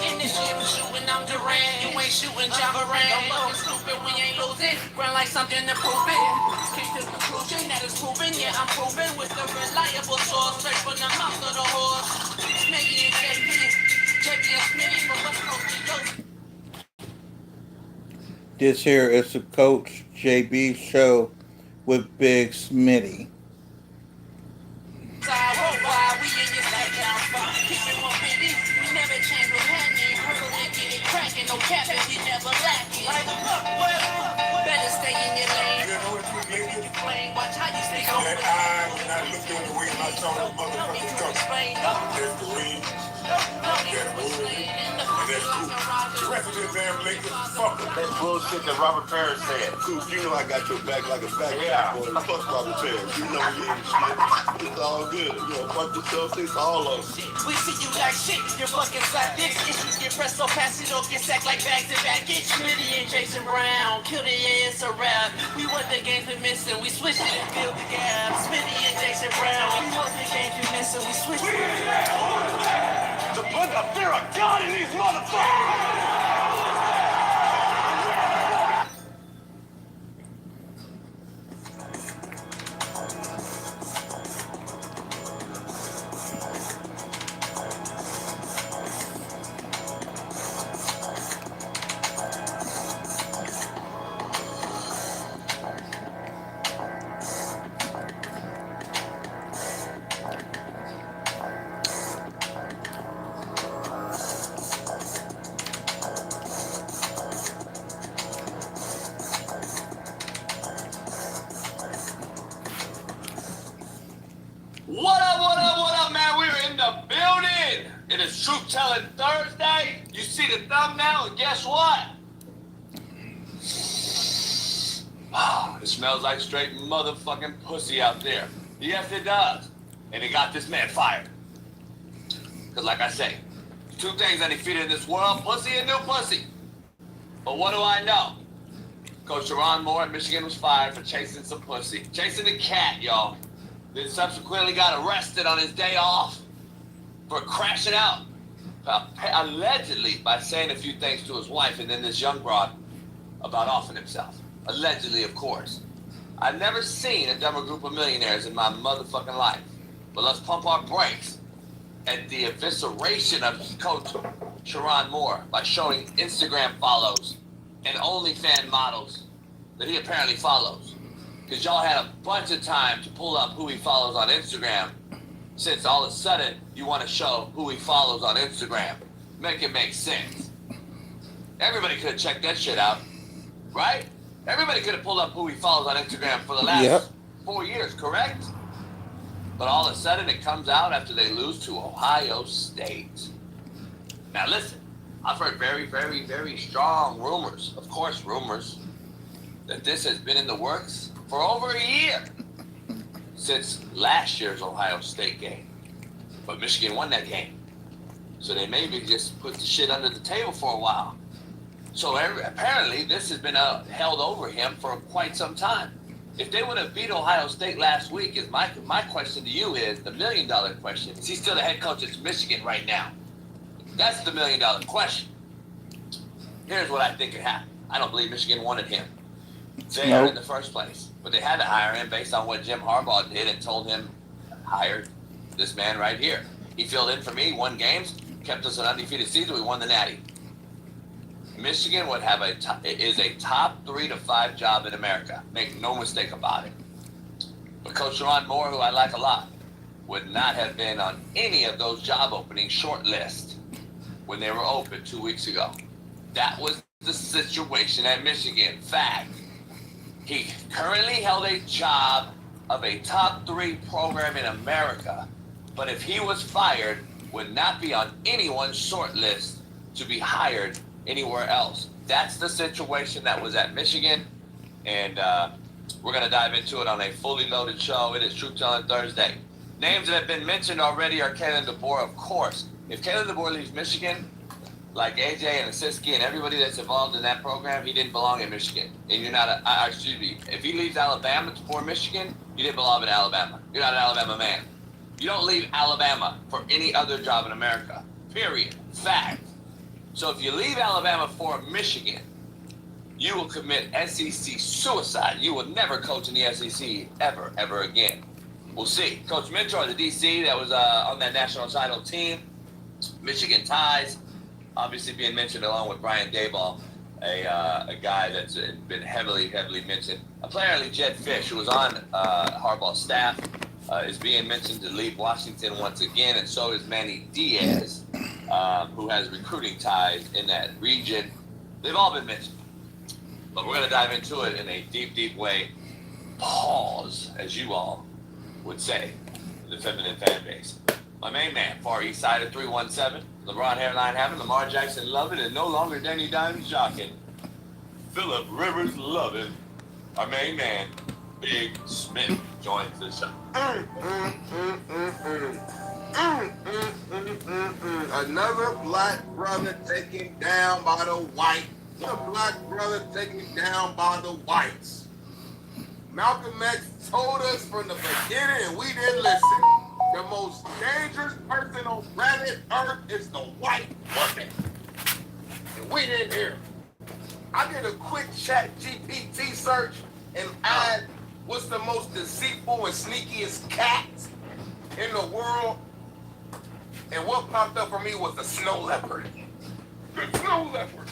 Speaker 9: In this shit, we shooting, I'm Durant. You ain't shooting John Moran. I'm fucking stupid, we ain't losing. Run like something to prove it. Came to the conclusion that it's proven. Yeah, I'm proven with the reliable source. Straight from the mouth of the horse. Smeggy and JP and Smitty from West Coast to Yost.
Speaker 1: This here is the Coach JB show with Big Smitty.
Speaker 9: Better stay in your lane.
Speaker 10: You know what you did?
Speaker 9: Watch how you stay
Speaker 10: That eye, and I looked in the way and I saw that motherfucker coming. That's the reason. That's bullshit that Robert Parrish said.
Speaker 11: Coop, you know I got your back like a back boy. Fuck Robert Parrish. You know you ain't shit. It's all good. You know, fuck yourself. It's all of them.
Speaker 9: We see you like shit, you're fucking slap dicks. Issues get pressed so fast, you don't get sacked like bags and baggage. Smitty and Jason Brown, kill the ass a rap. We want the games we missing, we switched it and filled the gap. Smitty and Jason Brown, we want the games we missing, we switched it.
Speaker 10: To put the fear of God in these motherfuckers!
Speaker 7: What up, man? We're in the building. It is Truth Telling Thursday. You see the thumbnail, and guess what? Oh, it smells like straight motherfucking pussy out there. Yes, it does. And it got this man fired. Because like I say, two things undefeated in this world, pussy and new pussy. But what do I know? Coach Sherrone Moore at Michigan was fired for chasing some pussy. Chasing the cat, y'all. Then subsequently got arrested on his day off for crashing out, allegedly by saying a few things to his wife and then this young broad about offing himself. Allegedly, of course. I've never seen a dumber group of millionaires in my motherfucking life. But let's pump our brakes at the evisceration of Coach Sherrone Moore by showing Instagram follows and OnlyFans models that he apparently follows. Because y'all had a bunch of time to pull up who he follows on Instagram, since all of a sudden you want to show who he follows on Instagram. Make it make sense. Everybody could have checked that shit out, right? Everybody could have pulled up who he follows on Instagram for the last 4 years, correct? But all of a sudden it comes out after they lose to Ohio State. Now listen, I've heard very, very, very strong rumors, of course rumors, that this has been in the works for over a year since last year's Ohio State game. But Michigan won that game. So they maybe just put the shit under the table for a while. So apparently this has been held over him for quite some time. If they would have beat Ohio State last week, is my question to you is, the $1 million question, is he still the head coach at Michigan right now? That's the $1 million question. Here's what I think could happen. I don't believe Michigan wanted him there in the first place. But they had to hire him based on what Jim Harbaugh did and told him, hire this man right here. He filled in for me, won games, kept us an undefeated season, we won the Natty. Michigan would have is a top 3 to 5 job in America. Make no mistake about it. But Coach Sherrone Moore, who I like a lot, would not have been on any of those job openings short list when they were open 2 weeks ago. That was the situation at Michigan. Fact. He currently held a job of a top 3 program in America, but if he was fired, would not be on anyone's short list to be hired anywhere else. That's the situation that was at Michigan, and we're going to dive into it on a fully loaded show. It is Truth Telling Thursday. Names that have been mentioned already are Kalen DeBoer, of course. If Kalen DeBoer leaves Michigan, like AJ and Asiski and everybody that's involved in that program, he didn't belong in Michigan. And you're not if he leaves Alabama for Michigan, you didn't belong in Alabama. You're not an Alabama man. You don't leave Alabama for any other job in America. Period. Fact. So if you leave Alabama for Michigan, you will commit SEC suicide. You will never coach in the SEC ever again. We'll see. Coach Mentor, the DC that was on that national title team, Michigan ties, obviously being mentioned along with Brian Daboll, a guy that's been heavily mentioned. Apparently Jed Fish, who was on Harbaugh's staff, is being mentioned to leave Washington once again, and so is Manny Diaz, who has recruiting ties in that region. They've all been mentioned. But we're going to dive into it in a deep way. Pause, as you all would say, the feminine fan base. My main man, Far East Side of 317. LeBron hairline having, Lamar Jackson love it, and no longer Danny Dimes jocking. Philip Rivers love it. Our main man, Big Smith, joins the show.
Speaker 11: Another black brother taken down by the white. A black brother taken down by the whites. Malcolm X told us from the beginning and we didn't listen. The most dangerous person on planet Earth is the white woman. And we didn't hear. I did a quick chat GPT search and add what's the most deceitful and sneakiest cat in the world. And what popped up for me was the snow leopard. The snow leopard.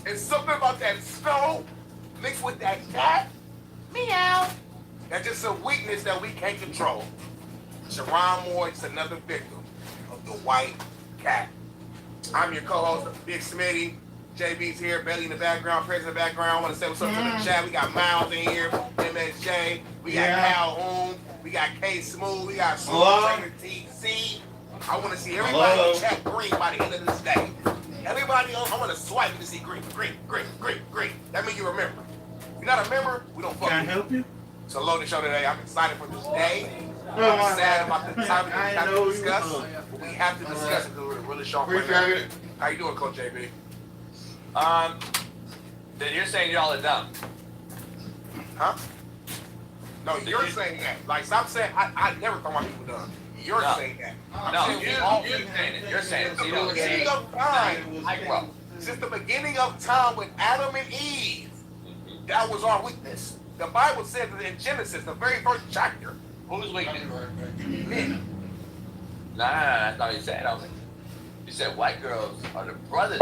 Speaker 11: And something about that snow mixed with that cat, meow. That's just a weakness that we can't control. Sharon Moore is another victim of the white cat. I'm your co-host, Big Smitty. JB's here, Belly in the background, Prez in the background. I want to say what's up to the chat. We got Miles in here, MSJ. We got Calhoun. We got K Smooth. We got Smooth Trainer TC. I want to see everybody in the chat green by the end of this day. Everybody else, I want to swipe to see green. That means you remember. If you're not a member, we don't fuck with you. Can I help you? It's a loaded show today. I'm excited for this day. I'm sad about the topic we have to discuss. But we have to discuss it because we're really sharp right now. How you doing, Coach JB?
Speaker 7: Then you're saying y'all are dumb.
Speaker 11: Huh? No, you're saying that. Like, stop saying, I never thought my people dumb. You're saying that.
Speaker 7: You're saying it. You're saying it.
Speaker 11: Since the beginning of time, since the beginning of time with Adam and Eve, that was our weakness. The Bible says in Genesis, the very first chapter.
Speaker 7: Who's weakness?
Speaker 11: Men.
Speaker 7: No, that's not what you said. You said white girls are the brothers.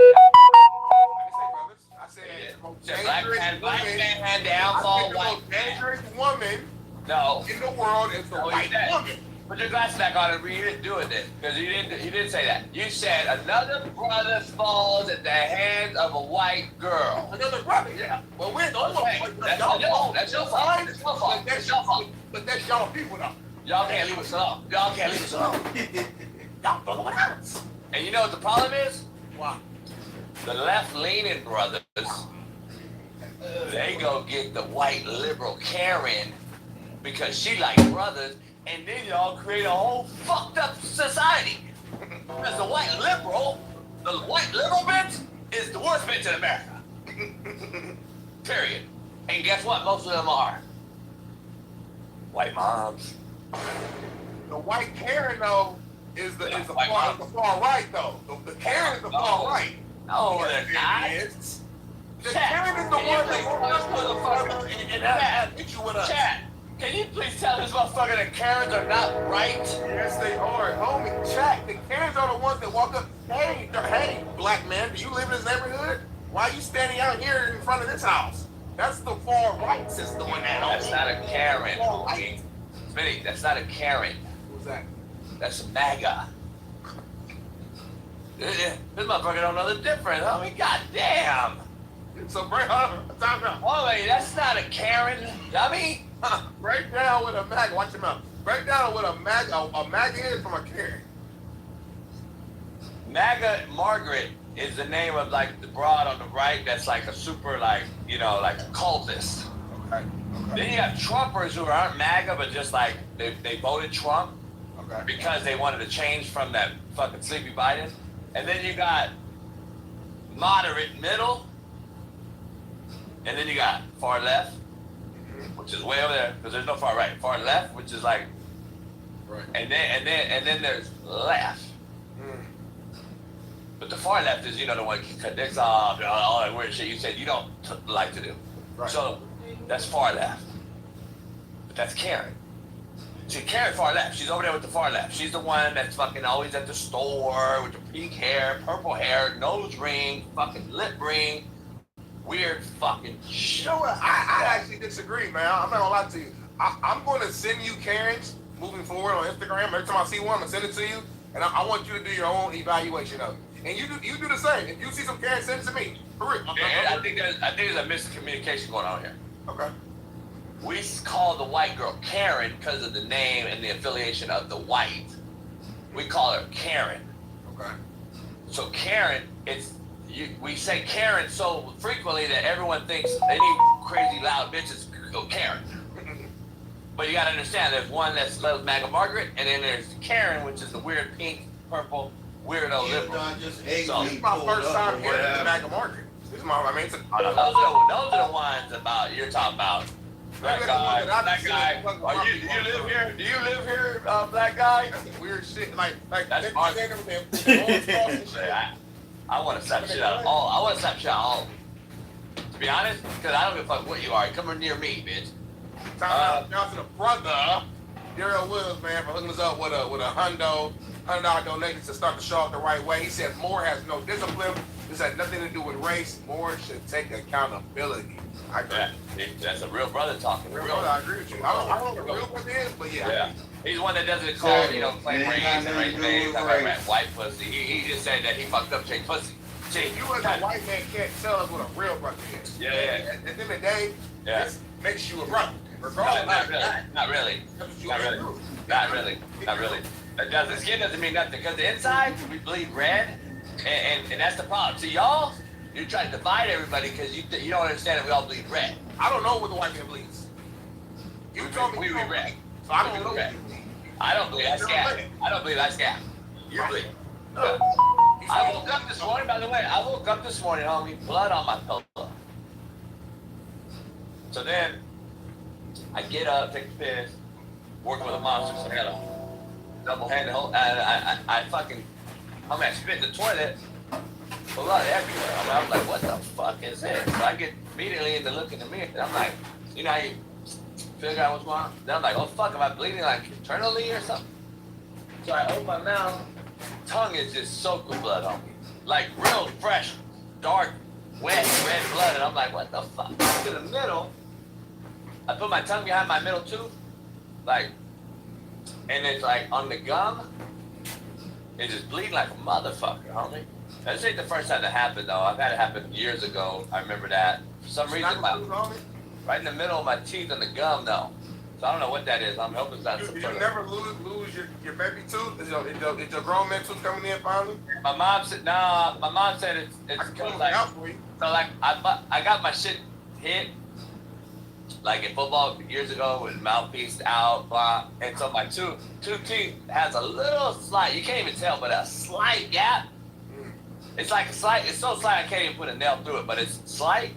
Speaker 11: I said the most
Speaker 7: black man had downfall, white
Speaker 11: most dangerous woman
Speaker 7: No.
Speaker 11: in the world is the white woman.
Speaker 7: Put your glasses back on and read it. Do it then, because you didn't say that. You said another brother falls at the hands of a white girl.
Speaker 11: Another brother, yeah. Well, we're the only one.
Speaker 7: That's your fault. That's your fault. That's your fault.
Speaker 11: That's your fault. But that's y'all people though.
Speaker 7: Y'all can't leave us alone. Y'all can't leave us alone.
Speaker 11: Y'all follow what happens.
Speaker 7: And you know what the problem is?
Speaker 11: Why?
Speaker 7: The left-leaning brothers, they go get the white liberal Karen because she likes brothers, and then y'all create a whole fucked up society. Because the white liberal bitch is the worst bitch in America. Period. And guess what? Most of them are white moms.
Speaker 11: The white Karen though is the far right though. The Karen is the far right.
Speaker 7: No, they're not.
Speaker 11: The Karen is the one that hit you with us.
Speaker 7: Chat, can you please tell this motherfucker that Karens are not right?
Speaker 11: Yes, they are. Homie, chat. The Karens are the ones that walk up. Hey, black man, do you live in this neighborhood? Why are you standing out here in front of this house? That's the far right sister doing that.
Speaker 7: That's not a Karen.
Speaker 11: Right.
Speaker 7: Smitty, that's not a Karen.
Speaker 11: Who's that?
Speaker 7: That's a MAGA. This motherfucker don't know the difference. I mean, goddamn.
Speaker 11: So break time out.
Speaker 7: Oh, wait, that's not a Karen, dummy.
Speaker 11: Break down with a MAGA. Watch your mouth. Break down with a MAGA. A MAGA is from a Karen.
Speaker 7: MAGA Margaret is the name of like the broad on the right that's like a super like, like a cultist.
Speaker 11: Okay.
Speaker 7: Then you have Trumpers who aren't MAGA but just like they voted Trump because they wanted to change from that fucking sleepy Biden. And then you got moderate middle. And then you got far left, which is way over there, because there's no far right. Far left, which is like,
Speaker 11: right.
Speaker 7: And then there's left. But the far left is, the one who cut dicks off, all that weird shit you said you don't like to do.
Speaker 11: Right.
Speaker 7: So that's far left. But that's Karen. See, Karen far left. She's over there with the far left. She's the one that's fucking always at the store with the pink hair, purple hair, nose ring, fucking lip ring. Weird fucking shit.
Speaker 11: You know what? I actually disagree, man. I'm not gonna lie to you. I'm going to send you Karens moving forward on Instagram. Every time I see one, I'm gonna send it to you, and I want you to do your own evaluation of it. And you do the same. If you see some Karens, send it to me. For real.
Speaker 7: I think there's a miscommunication going on here.
Speaker 11: Okay.
Speaker 7: We call the white girl Karen because of the name and the affiliation of the white. We call her Karen.
Speaker 11: Okay.
Speaker 7: So Karen, we say Karen so frequently that everyone thinks any crazy loud bitches go Karen. But you gotta understand, there's one that's loves Magna Margaret, and then there's Karen, which is the weird pink, purple, weirdo liberal.
Speaker 11: Just
Speaker 7: So,
Speaker 11: this is my first time hearing the Magna Margaret. This is my, I mean, it's a,
Speaker 7: those are the ones about you're talking about. Black guy. Do you live here? Do you live here, black guy?
Speaker 11: That's some weird shit. Like
Speaker 7: That's
Speaker 11: Mark.
Speaker 7: I want to slap shit out of all. I want to slap shit out of all. To be honest, because I don't give a fuck what you are. Come near me, bitch.
Speaker 11: Shout out to the brother, Daryl Williams, man, for hooking us up with a $100 donation to start the show off the right way. He said Moore has no discipline. This has nothing to do with race. Moore should take accountability. I agree.
Speaker 7: Yeah, that's a real brother talking.
Speaker 11: Real brother, I agree with you. I don't know what the real brother is, but yeah.
Speaker 7: Yeah. He's one that doesn't call, claim race and race things. Like white pussy. He just said that he fucked up Jake pussy.
Speaker 11: See, you as a white man can't tell us what a real brother is.
Speaker 7: Yeah.
Speaker 11: At the end of the day, this makes you a brother.
Speaker 7: Not really. That doesn't. Skin doesn't mean nothing because the inside we bleed red, and that's the problem. See, y'all, you're trying to divide everybody because you don't understand that we all bleed red.
Speaker 11: I don't know what the white man bleeds. You told me
Speaker 7: we bleed red.
Speaker 11: So I don't know what you bleed.
Speaker 7: I don't bleed. I scab. I don't bleed. I scab. You bleed. I woke up this morning. By the way, homie, blood on my pillow. So then I get up, take a piss, working with a monster, so I got a double-handed hole. I spit in the toilet, blood everywhere. I'm like, what the fuck is this? So I get immediately into looking in the mirror, and I'm like, you know how you figure out what's going on? Then I'm like, oh fuck, am I bleeding like internally or something? So I open my mouth, tongue is just soaked with blood on me. Like real fresh, dark, wet, red blood, and I'm like, what the fuck? To the middle, I put my tongue behind my middle tooth, and it's like on the gum, it's just bleeding like a motherfucker, homie. This ain't the first time that happened though. I've had it happen years ago. I remember that. For some reason, right in the middle of my teeth and the gum though. So I don't know what that is. I'm hoping it's not some
Speaker 11: Did
Speaker 7: sort
Speaker 11: you
Speaker 7: of...
Speaker 11: never lose your baby tooth? Is your grown man tooth coming in finally?
Speaker 7: My mom said it's like, so like I got my shit hit like in football years ago with mouthpiece out, blah, and so my two teeth has a little slight, you can't even tell, but a slight gap. It's like a slight, it's so slight I can't even put a nail through it, but it's slight.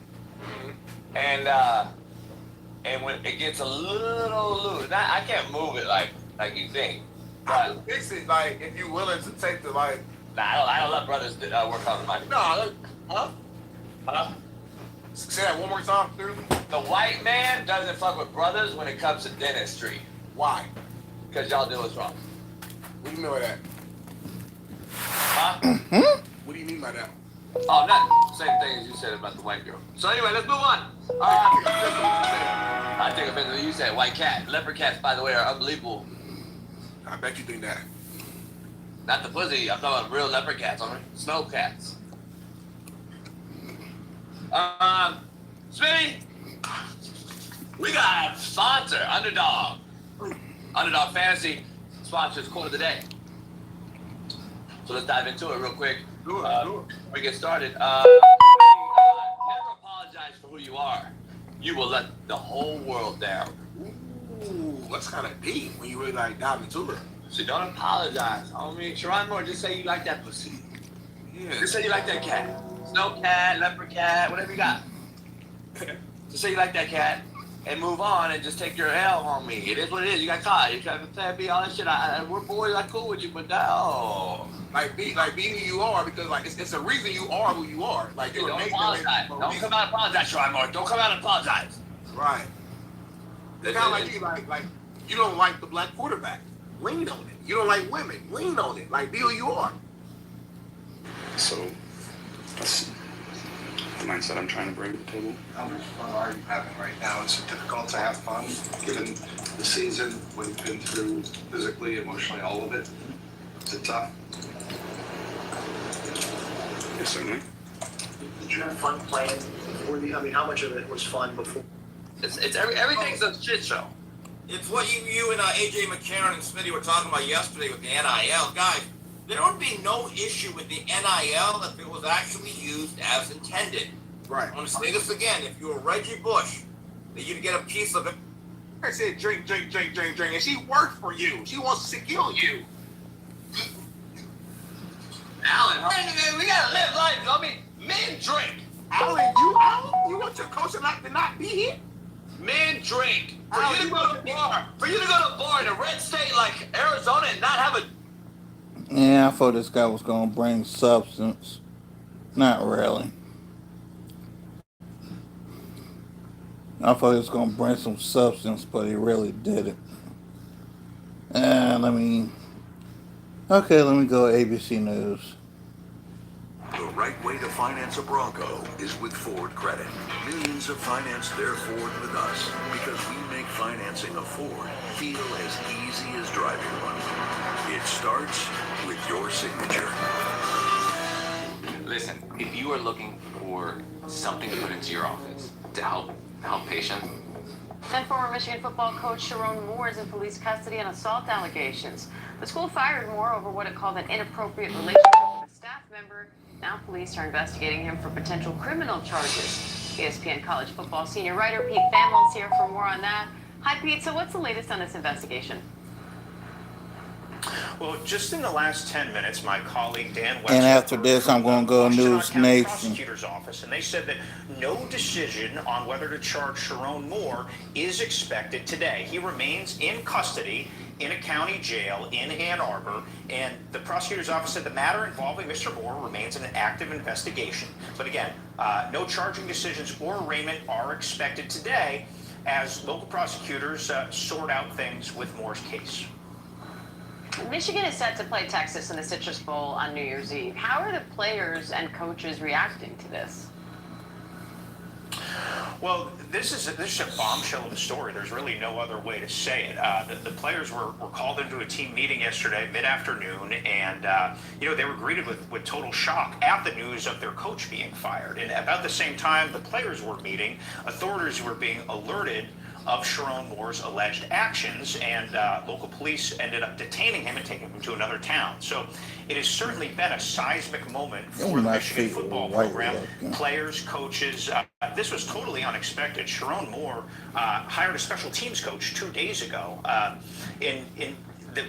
Speaker 7: And when it gets a little loose, I can't move it like you think.
Speaker 11: I can fix it if you're willing to take the
Speaker 7: Nah, I don't let brothers work on my.
Speaker 11: No,
Speaker 7: Huh?
Speaker 11: Say that one more time, clearly.
Speaker 7: The white man doesn't fuck with brothers when it comes to dentistry.
Speaker 11: Why?
Speaker 7: Because y'all do what's wrong.
Speaker 11: What do you mean by that?
Speaker 7: Huh?
Speaker 11: What do you mean by that?
Speaker 7: Oh, nothing. Same thing as you said about the white girl. So anyway, let's move on. I think offense what you said. White cat. Leopard cats, by the way, are unbelievable.
Speaker 11: I bet you think that.
Speaker 7: Not the pussy. I'm talking about real leopard cats. Snow cats. Smitty, we got a sponsor, Underdog. Underdog Fantasy sponsors quote of the day. So let's dive into it real quick. We get started. Never apologize for who you are. You will let the whole world down.
Speaker 11: Ooh, that's kind of deep when you really dive into it.
Speaker 7: So don't apologize, homie. Sharon Moore, just say you like that pussy.
Speaker 11: Yeah.
Speaker 7: Just say you like that cat. Snow cat, leopard cat, whatever you got. Just say you like that cat and move on and just take your L, homie. It is what it is. You got caught. You trying to plan B, all that shit. We're boys. I'm cool with you, but no.
Speaker 11: Be who you are because it's a reason you are who you are. You're
Speaker 7: don't apologize. Don't come out and apologize, Sharon Moore. Don't come out and apologize.
Speaker 11: Right. It's kind of like you you don't like the black quarterback. Lean on it. You don't like women. Lean on it. Be who you are.
Speaker 12: So that's the mindset I'm trying to bring to the table.
Speaker 13: How much fun are you having right now? It's difficult to have fun given the season we've been through physically, emotionally, all of it. Is it tough?
Speaker 12: Yes, certainly.
Speaker 14: Did you have fun playing before how much of it was fun before?
Speaker 7: It's everything's a shit show.
Speaker 15: it's what you and AJ McCarron and Smitty were talking about yesterday with the NIL. Guys, there would be no issue with the NIL if it was actually used as intended.
Speaker 11: Right.
Speaker 15: I'm going to say this again. If you were Reggie Bush, that you'd get a piece of it.
Speaker 11: I said drink, and she worked for you. She wants to kill you.
Speaker 7: Alan, we gotta live life. I mean, men drink.
Speaker 11: Alan, you want your coach to not be here?
Speaker 7: Men drink. For you to go to a bar in a red state like Arizona and not have a
Speaker 1: Yeah, I thought this guy was gonna bring substance. Not really. I thought he was gonna bring some substance, but he really didn't. And let me go ABC News.
Speaker 16: The right way to finance a Bronco is with Ford Credit. Millions have financed their Ford with us because we make financing a Ford feel as easy as driving one. It starts with your signature.
Speaker 17: Listen, if you are looking for something to put into your office to help patients.
Speaker 18: And former Michigan football coach Sharon Moore is in police custody on assault allegations. The school fired Moore over what it called an inappropriate relationship with a staff member. Now police are investigating him for potential criminal charges. ESPN college football senior writer Pete Thamel's here for more on that. Hi, Pete. So what's the latest on this investigation?
Speaker 19: Well, just in the last 10 minutes, my colleague Dan Webster...
Speaker 1: And after this, I'm going to go News Nation.
Speaker 19: ...prosecutor's office, and they said that no decision on whether to charge Sharon Moore is expected today. He remains in custody in a county jail in Ann Arbor, and the prosecutor's office said the matter involving Mr. Moore remains in an active investigation. But again, no charging decisions or arraignment are expected today as local prosecutors sort out things with Moore's case.
Speaker 18: Michigan is set to play Texas in the Citrus Bowl on New Year's Eve. How are the players and coaches reacting to this?
Speaker 19: Well, this is a bombshell of a story. There's really no other way to say it. The players were called into a team meeting yesterday, mid-afternoon, and they were greeted with total shock at the news of their coach being fired. And about the same time the players were meeting, authorities were being alerted of Sharon Moore's alleged actions, and local police ended up detaining him and taking him to another town. So it has certainly been a seismic moment for the Michigan football program. Players, coaches, this was totally unexpected. Sharon Moore hired a special teams coach 2 days ago.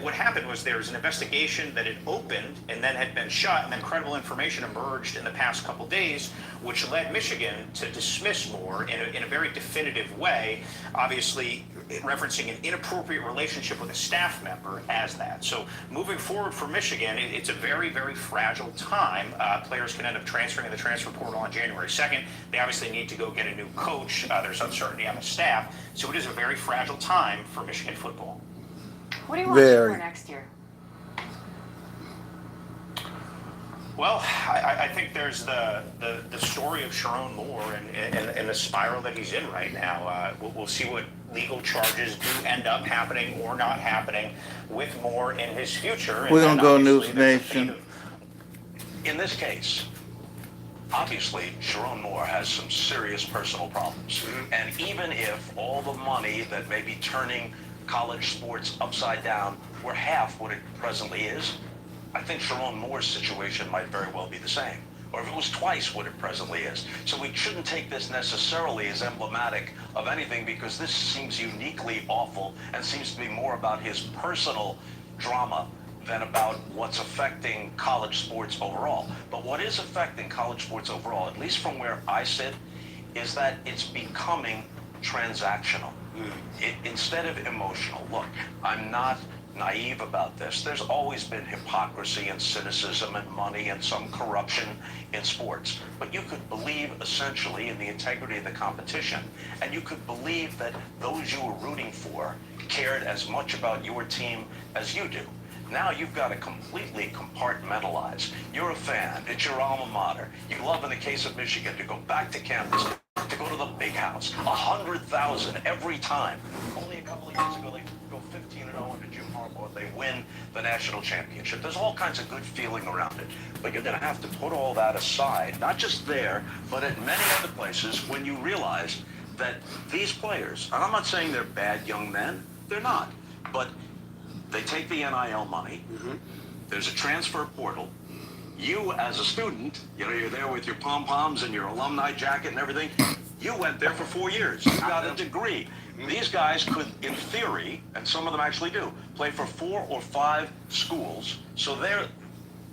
Speaker 19: What happened was there was an investigation that had opened and then had been shut, and then credible information emerged in the past couple days, which led Michigan to dismiss Moore in a very definitive way, obviously referencing an inappropriate relationship with a staff member as that. So moving forward for Michigan, it's a very, very fragile time. Players can end up transferring in the transfer portal on January 2nd. They obviously need to go get a new coach. There's uncertainty on the staff. So it is a very fragile time for Michigan football.
Speaker 18: What do you want for next year?
Speaker 19: Well, I think there's the story of Sharon Moore and the spiral that he's in right now. We'll see what legal charges do end up happening or not happening with Moore in his future.
Speaker 1: We're going to go News Nation.
Speaker 5: In this case, obviously, Sharon Moore has some serious personal problems. And even if all the money that may be turning college sports upside down were half what it presently is, I think Sharon Moore's situation might very well be the same. Or if it was twice what it presently is. So we shouldn't take this necessarily as emblematic of anything, because this seems uniquely awful and seems to be more about his personal drama than about what's affecting college sports overall. But what is affecting college sports overall, at least from where I sit, is that it's becoming transactional. Instead of emotional. Look, I'm not naive about this. There's always been hypocrisy and cynicism and money and some corruption in sports. But you could believe essentially in the integrity of the competition, and you could believe that those you were rooting for cared as much about your team as you do. Now you've got to completely compartmentalize. You're a fan. It's your alma mater. You love, in the case of Michigan, to go back to campus, to go to the big house. 100,000 every time. Only a couple of years ago, they go 15-0 under Jim Harbaugh. They win the national championship. There's all kinds of good feeling around it. But you're going to have to put all that aside, not just there, but at many other places, when you realize that these players, and I'm not saying they're bad young men,
Speaker 20: They're not. But they take the NIL money. There's a transfer portal. You, as a student, you're there with your pom-poms and your alumni jacket and everything. You went there for 4 years. You got a degree. These guys could, in theory, and some of them actually do, play for 4 or 5 schools. So they're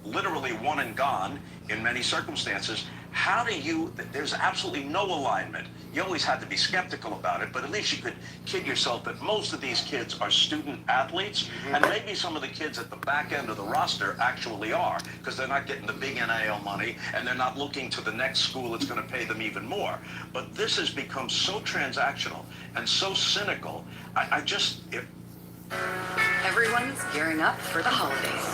Speaker 20: literally one and gone in many circumstances. How do you, there's absolutely no alignment. You always had to be skeptical about it, but at least you could kid yourself that most of these kids are student athletes, and maybe some of the kids at the back end of the roster actually are, because they're not getting the big NIL money, and they're not looking to the next school that's going to pay them even more. But this has become so transactional and so cynical. I just...
Speaker 21: Everyone's gearing up for the holidays.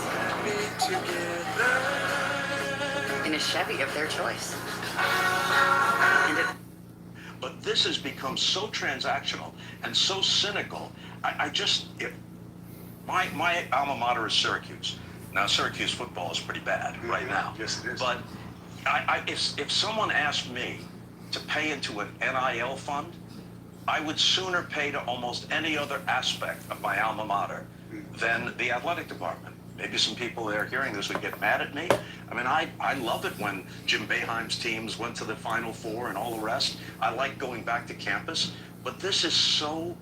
Speaker 21: In a Chevy of their choice.
Speaker 20: But this has become so transactional and so cynical. My alma mater is Syracuse. Now, Syracuse football is pretty bad right now.
Speaker 12: Yes, it is.
Speaker 20: But if someone asked me to pay into an NIL fund, I would sooner pay to almost any other aspect of my alma mater than the athletic department. Maybe some people that are hearing this would get mad at me. I mean, I love it when Jim Boeheim's teams went to the Final Four and all the rest. I like going back to campus, but this is so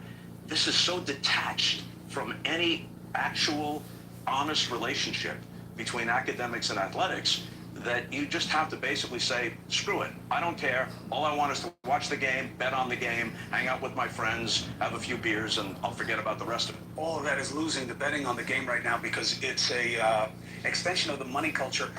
Speaker 20: detached from any actual honest relationship between academics and athletics that you just have to basically say, screw it. I don't care. All I want is to watch the game, bet on the game, hang out with my friends, have a few beers, and I'll forget about the rest of it.
Speaker 22: All of that is losing the betting on the game right now because it's a extension of the money culture.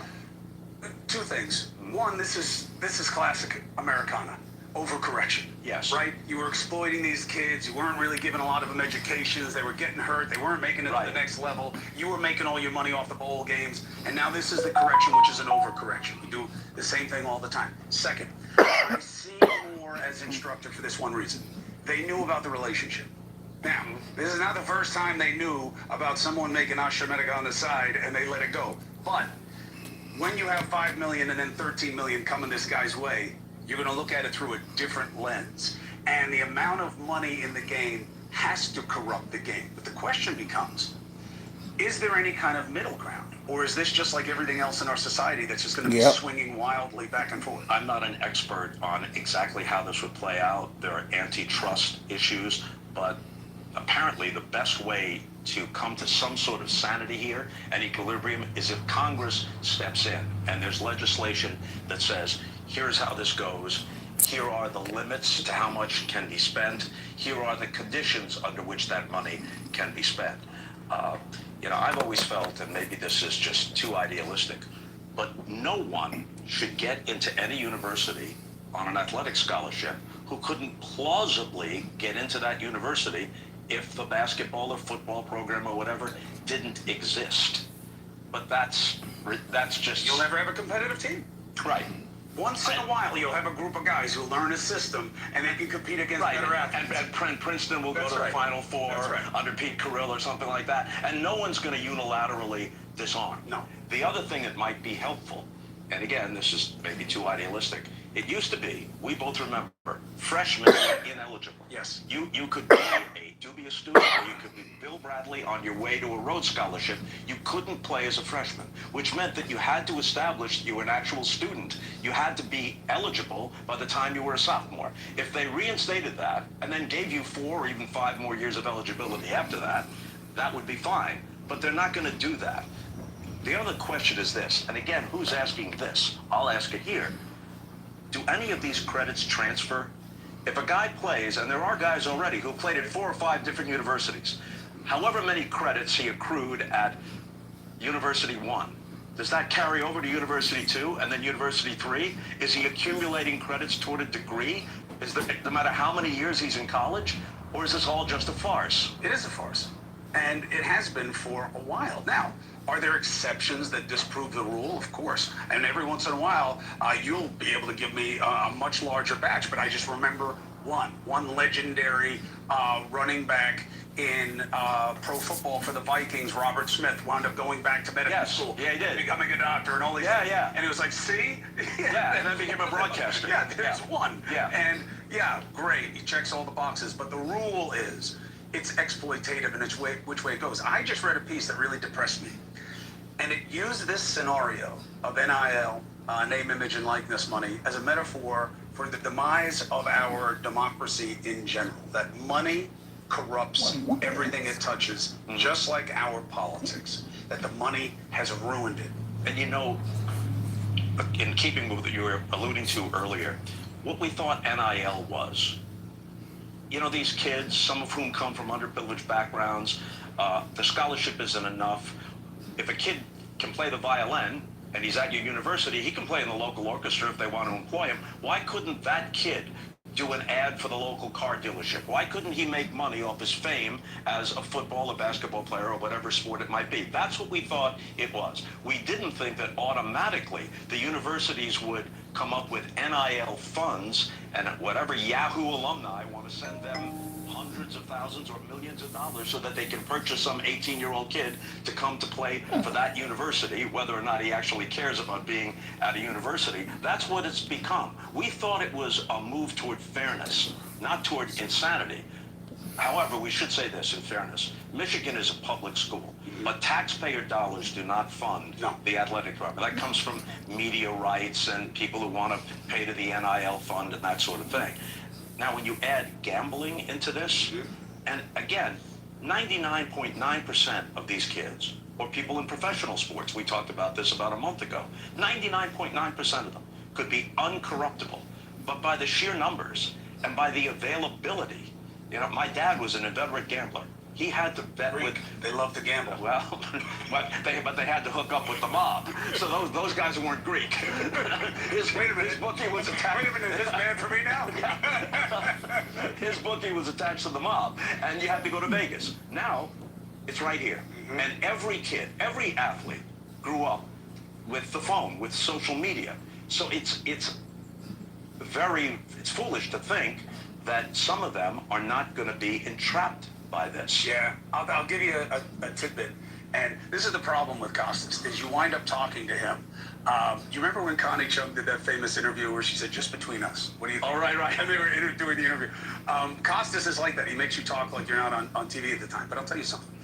Speaker 22: 2 things. One, this is classic Americana. Overcorrection.
Speaker 20: Yes.
Speaker 22: Right? You were exploiting these kids. You weren't really giving a lot of them educations. They were getting hurt. They weren't making it to the next level. You were making all your money off the bowl games. And now this is the correction, which is an overcorrection. We do the same thing all the time. Second, I see Moore as instructor for this one reason. They knew about the relationship. Now, this is not the first time they knew about someone making Ashemedica on the side and they let it go. But when you have $5 million and then $13 million coming this guy's way, you're going to look at it through a different lens. And the amount of money in the game has to corrupt the game. But the question becomes, is there any kind of middle ground? Or is this just like everything else in our society that's just going to be swinging wildly back and forth?
Speaker 20: I'm not an expert on exactly how this would play out. There are antitrust issues, but apparently the best way to come to some sort of sanity here and equilibrium is if Congress steps in and there's legislation that says, here's how this goes. Here are the limits to how much can be spent. Here are the conditions under which that money can be spent. I've always felt, and maybe this is just too idealistic, but no one should get into any university on an athletic scholarship who couldn't plausibly get into that university if the basketball or football program or whatever didn't exist. But that's just...
Speaker 22: You'll never have a competitive team.
Speaker 20: Right.
Speaker 22: Once in a while, you'll have a group of guys who learn a system and they can compete against better athletes.
Speaker 20: And Princeton will go to the Final Four under Pete Carrill or something like that. And no one's going to unilaterally disarm.
Speaker 22: No.
Speaker 20: The other thing that might be helpful, and again, this is maybe too idealistic, it used to be, we both remember, freshmen were ineligible.
Speaker 22: Yes.
Speaker 20: You could be a dubious student, or you could be Bill Bradley on your way to a Rhodes Scholarship. You couldn't play as a freshman, which meant that you had to establish that you were an actual student. You had to be eligible by the time you were a sophomore. If they reinstated that and then gave you 4 or even 5 more years of eligibility after that, that would be fine. But they're not going to do that. The other question is this, and again, who's asking this? I'll ask it here. Do any of these credits transfer? If a guy plays, and there are guys already who played at 4 or 5 different universities, however many credits he accrued at University 1, does that carry over to University 2 and then University 3? Is he accumulating credits toward a degree? No matter how many years he's in college? Or is this all just a farce?
Speaker 22: It is a farce. And it has been for a while. Now, are there exceptions that disprove the rule? Of course. And every once in a while, you'll be able to give me a much larger batch. But I just remember one legendary running back in pro football for the Vikings, Robert Smith, wound up going back to medical school.
Speaker 20: Yeah, he did.
Speaker 22: Becoming a doctor and all these things.
Speaker 20: Yeah.
Speaker 22: And he was like, see?
Speaker 20: And then became a broadcaster.
Speaker 22: There's one. Yeah. And great. He checks all the boxes. But the rule is, it's exploitative in which way it goes. I just read a piece that really depressed me. And it used this scenario of NIL, name, image, and likeness money, as a metaphor for the demise of our democracy in general. That money corrupts everything it touches, just like our politics. That the money has ruined it.
Speaker 20: And you know, in keeping with what you were alluding to earlier, what we thought NIL was, you know, these kids, some of whom come from underprivileged backgrounds, the scholarship isn't enough. If a kid can play the violin and he's at your university, he can play in the local orchestra if they want to employ him. Why couldn't that kid do an ad for the local car dealership? Why couldn't he make money off his fame as a football or basketball player or whatever sport it might be? That's what we thought it was. We didn't think that automatically the universities would come up with NIL funds and whatever Yahoo alumni want to send them hundreds of thousands or millions of dollars so that they can purchase some 18-year-old kid to come to play for that university, whether or not he actually cares about being at a university. That's what it's become. We thought it was a move toward fairness, not toward insanity. However, we should say this in fairness. Michigan is a public school, but taxpayer dollars do not fund the athletic department. That comes from media rights and people who want to pay to the NIL fund and that sort of thing. Now, when you add gambling into this, and again, 99.9% of these kids, or people in professional sports, we talked about this about a month ago, 99.9% of them could be uncorruptible. But by the sheer numbers and by the availability, you know, my dad was an inveterate gambler. He had to bet with.
Speaker 22: They love to gamble.
Speaker 20: Well, but they had to hook up with the mob. So those guys weren't Greek. His bookie was attached.
Speaker 22: Wait a minute, this man for me now.
Speaker 20: His bookie was attached to the mob, and you had to go to Vegas. Now, it's right here, and every kid, every athlete, grew up with the phone, with social media. So it's foolish to think that some of them are not going to be entrapped by this.
Speaker 22: Yeah, I'll give you a tidbit. And this is the problem with Costas, is you wind up talking to him. You remember when Connie Chung did that famous interview where she said, just between us? What do you think?
Speaker 20: Oh, right.
Speaker 22: And they were doing the interview. Costas is like that. He makes you talk like you're not on TV at the time. But I'll tell you something.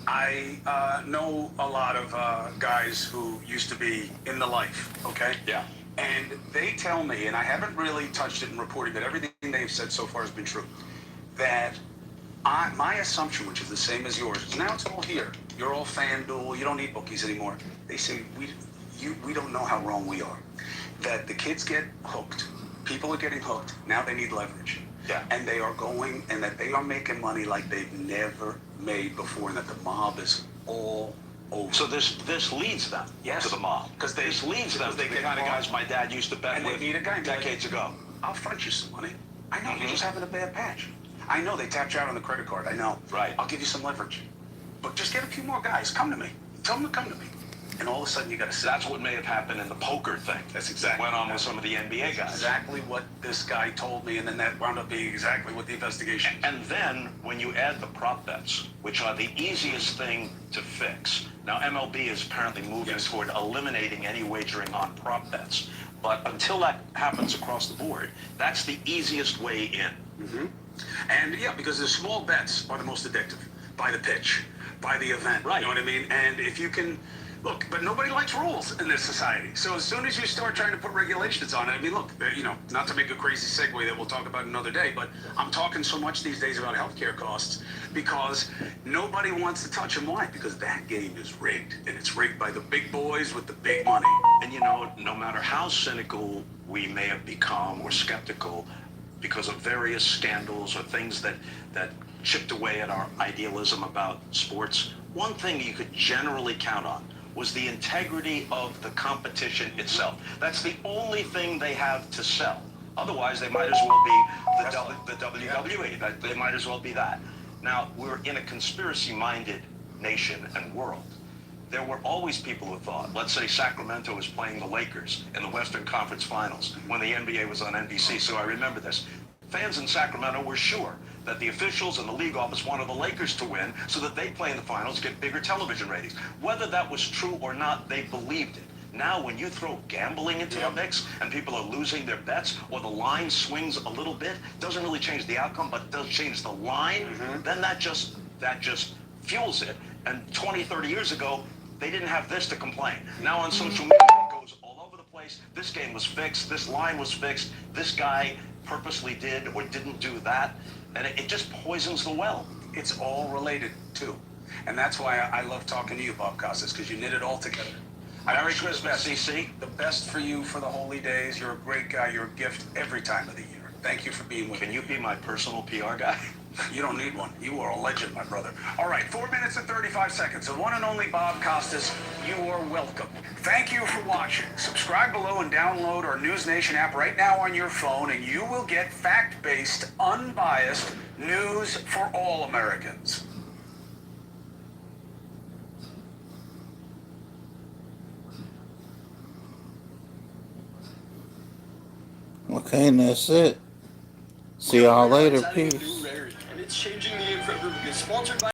Speaker 22: I know a lot of guys who used to be in the life, okay?
Speaker 20: Yeah.
Speaker 22: And they tell me, and I haven't really touched it in reporting, but everything they've said so far has been true, that my assumption, which is the same as yours, is now it's all here. You're all FanDuel. You don't need bookies anymore. They say we don't know how wrong we are. That the kids get hooked. People are getting hooked. Now they need leverage.
Speaker 20: Yeah.
Speaker 22: And they are going, and that they are making money like they've never made before, and that the mob is all over.
Speaker 20: So this leads them to the mob.
Speaker 22: Because
Speaker 20: this leads them to the kind of guys my dad used to bet
Speaker 22: and
Speaker 20: with
Speaker 22: they need a guy
Speaker 20: decades ago.
Speaker 22: I'll front you some money. I know you're just having a bad patch. I know they tapped you out on the credit card. I know.
Speaker 20: Right.
Speaker 22: I'll give you some leverage. But just get a few more guys. Come to me. Tell them to come to me. And all of a sudden you got to.
Speaker 20: That's what may have happened in the poker thing.
Speaker 22: That's exactly
Speaker 20: went on with some of the NBA guys.
Speaker 22: Exactly what this guy told me, and then that wound up being exactly what the investigation.
Speaker 20: And then when you add the prop bets, which are the easiest thing to fix. Now MLB is apparently moving toward eliminating any wagering on prop bets. But until that happens across the board, that's the easiest way in.
Speaker 22: Mm-hmm. And yeah, because the small bets are the most addictive. By the pitch, by the event.
Speaker 20: Right.
Speaker 22: You know what I mean? And if you can. Look, but nobody likes rules in this society. So as soon as you start trying to put regulations on it, I mean, look, you know, not to make a crazy segue that we'll talk about another day, but I'm talking so much these days about healthcare costs because nobody wants to touch them. Why? Because that game is rigged, and it's rigged by the big boys with the big money.
Speaker 20: And you know, no matter how cynical we may have become or skeptical because of various scandals or things that chipped away at our idealism about sports, one thing you could generally count on was the integrity of the competition itself. That's the only thing they have to sell. Otherwise, they might as well be the WWE. They might as well be that. Now, we're in a conspiracy-minded nation and world. There were always people who thought, let's say Sacramento was playing the Lakers in the Western Conference Finals when the NBA was on NBC, so I remember this. Fans in Sacramento were sure that the officials and the league office wanted the Lakers to win so that they play in the finals, get bigger television ratings. Whether that was true or not, they believed it. Now, when you throw gambling into the mix and people are losing their bets, or the line swings a little bit, doesn't really change the outcome, but does change the line, then that just fuels it. And 20, 30 years ago, they didn't have this to complain. Now on social media, it goes all over the place. This game was fixed. This line was fixed. This guy purposely did or didn't do that. And it just poisons the well.
Speaker 22: It's all related, too. And that's why I love talking to you, Bob Costas, because you knit it all together.
Speaker 20: Merry Christmas, CC.
Speaker 22: The best for you for the holy days. You're a great guy. You're a gift every time of the year. Thank you for being with me.
Speaker 20: Can you be my personal PR guy?
Speaker 22: You don't need one. You are a legend, my brother. All right, 4 minutes and 35 seconds. The one and only Bob Costas, you are welcome. Thank you for watching. Subscribe below and download our News Nation app right now on your phone, and you will get fact-based, unbiased news for all Americans.
Speaker 1: Okay, and that's it. See y'all later. Peace.
Speaker 10: And it's changing the info. Sponsored by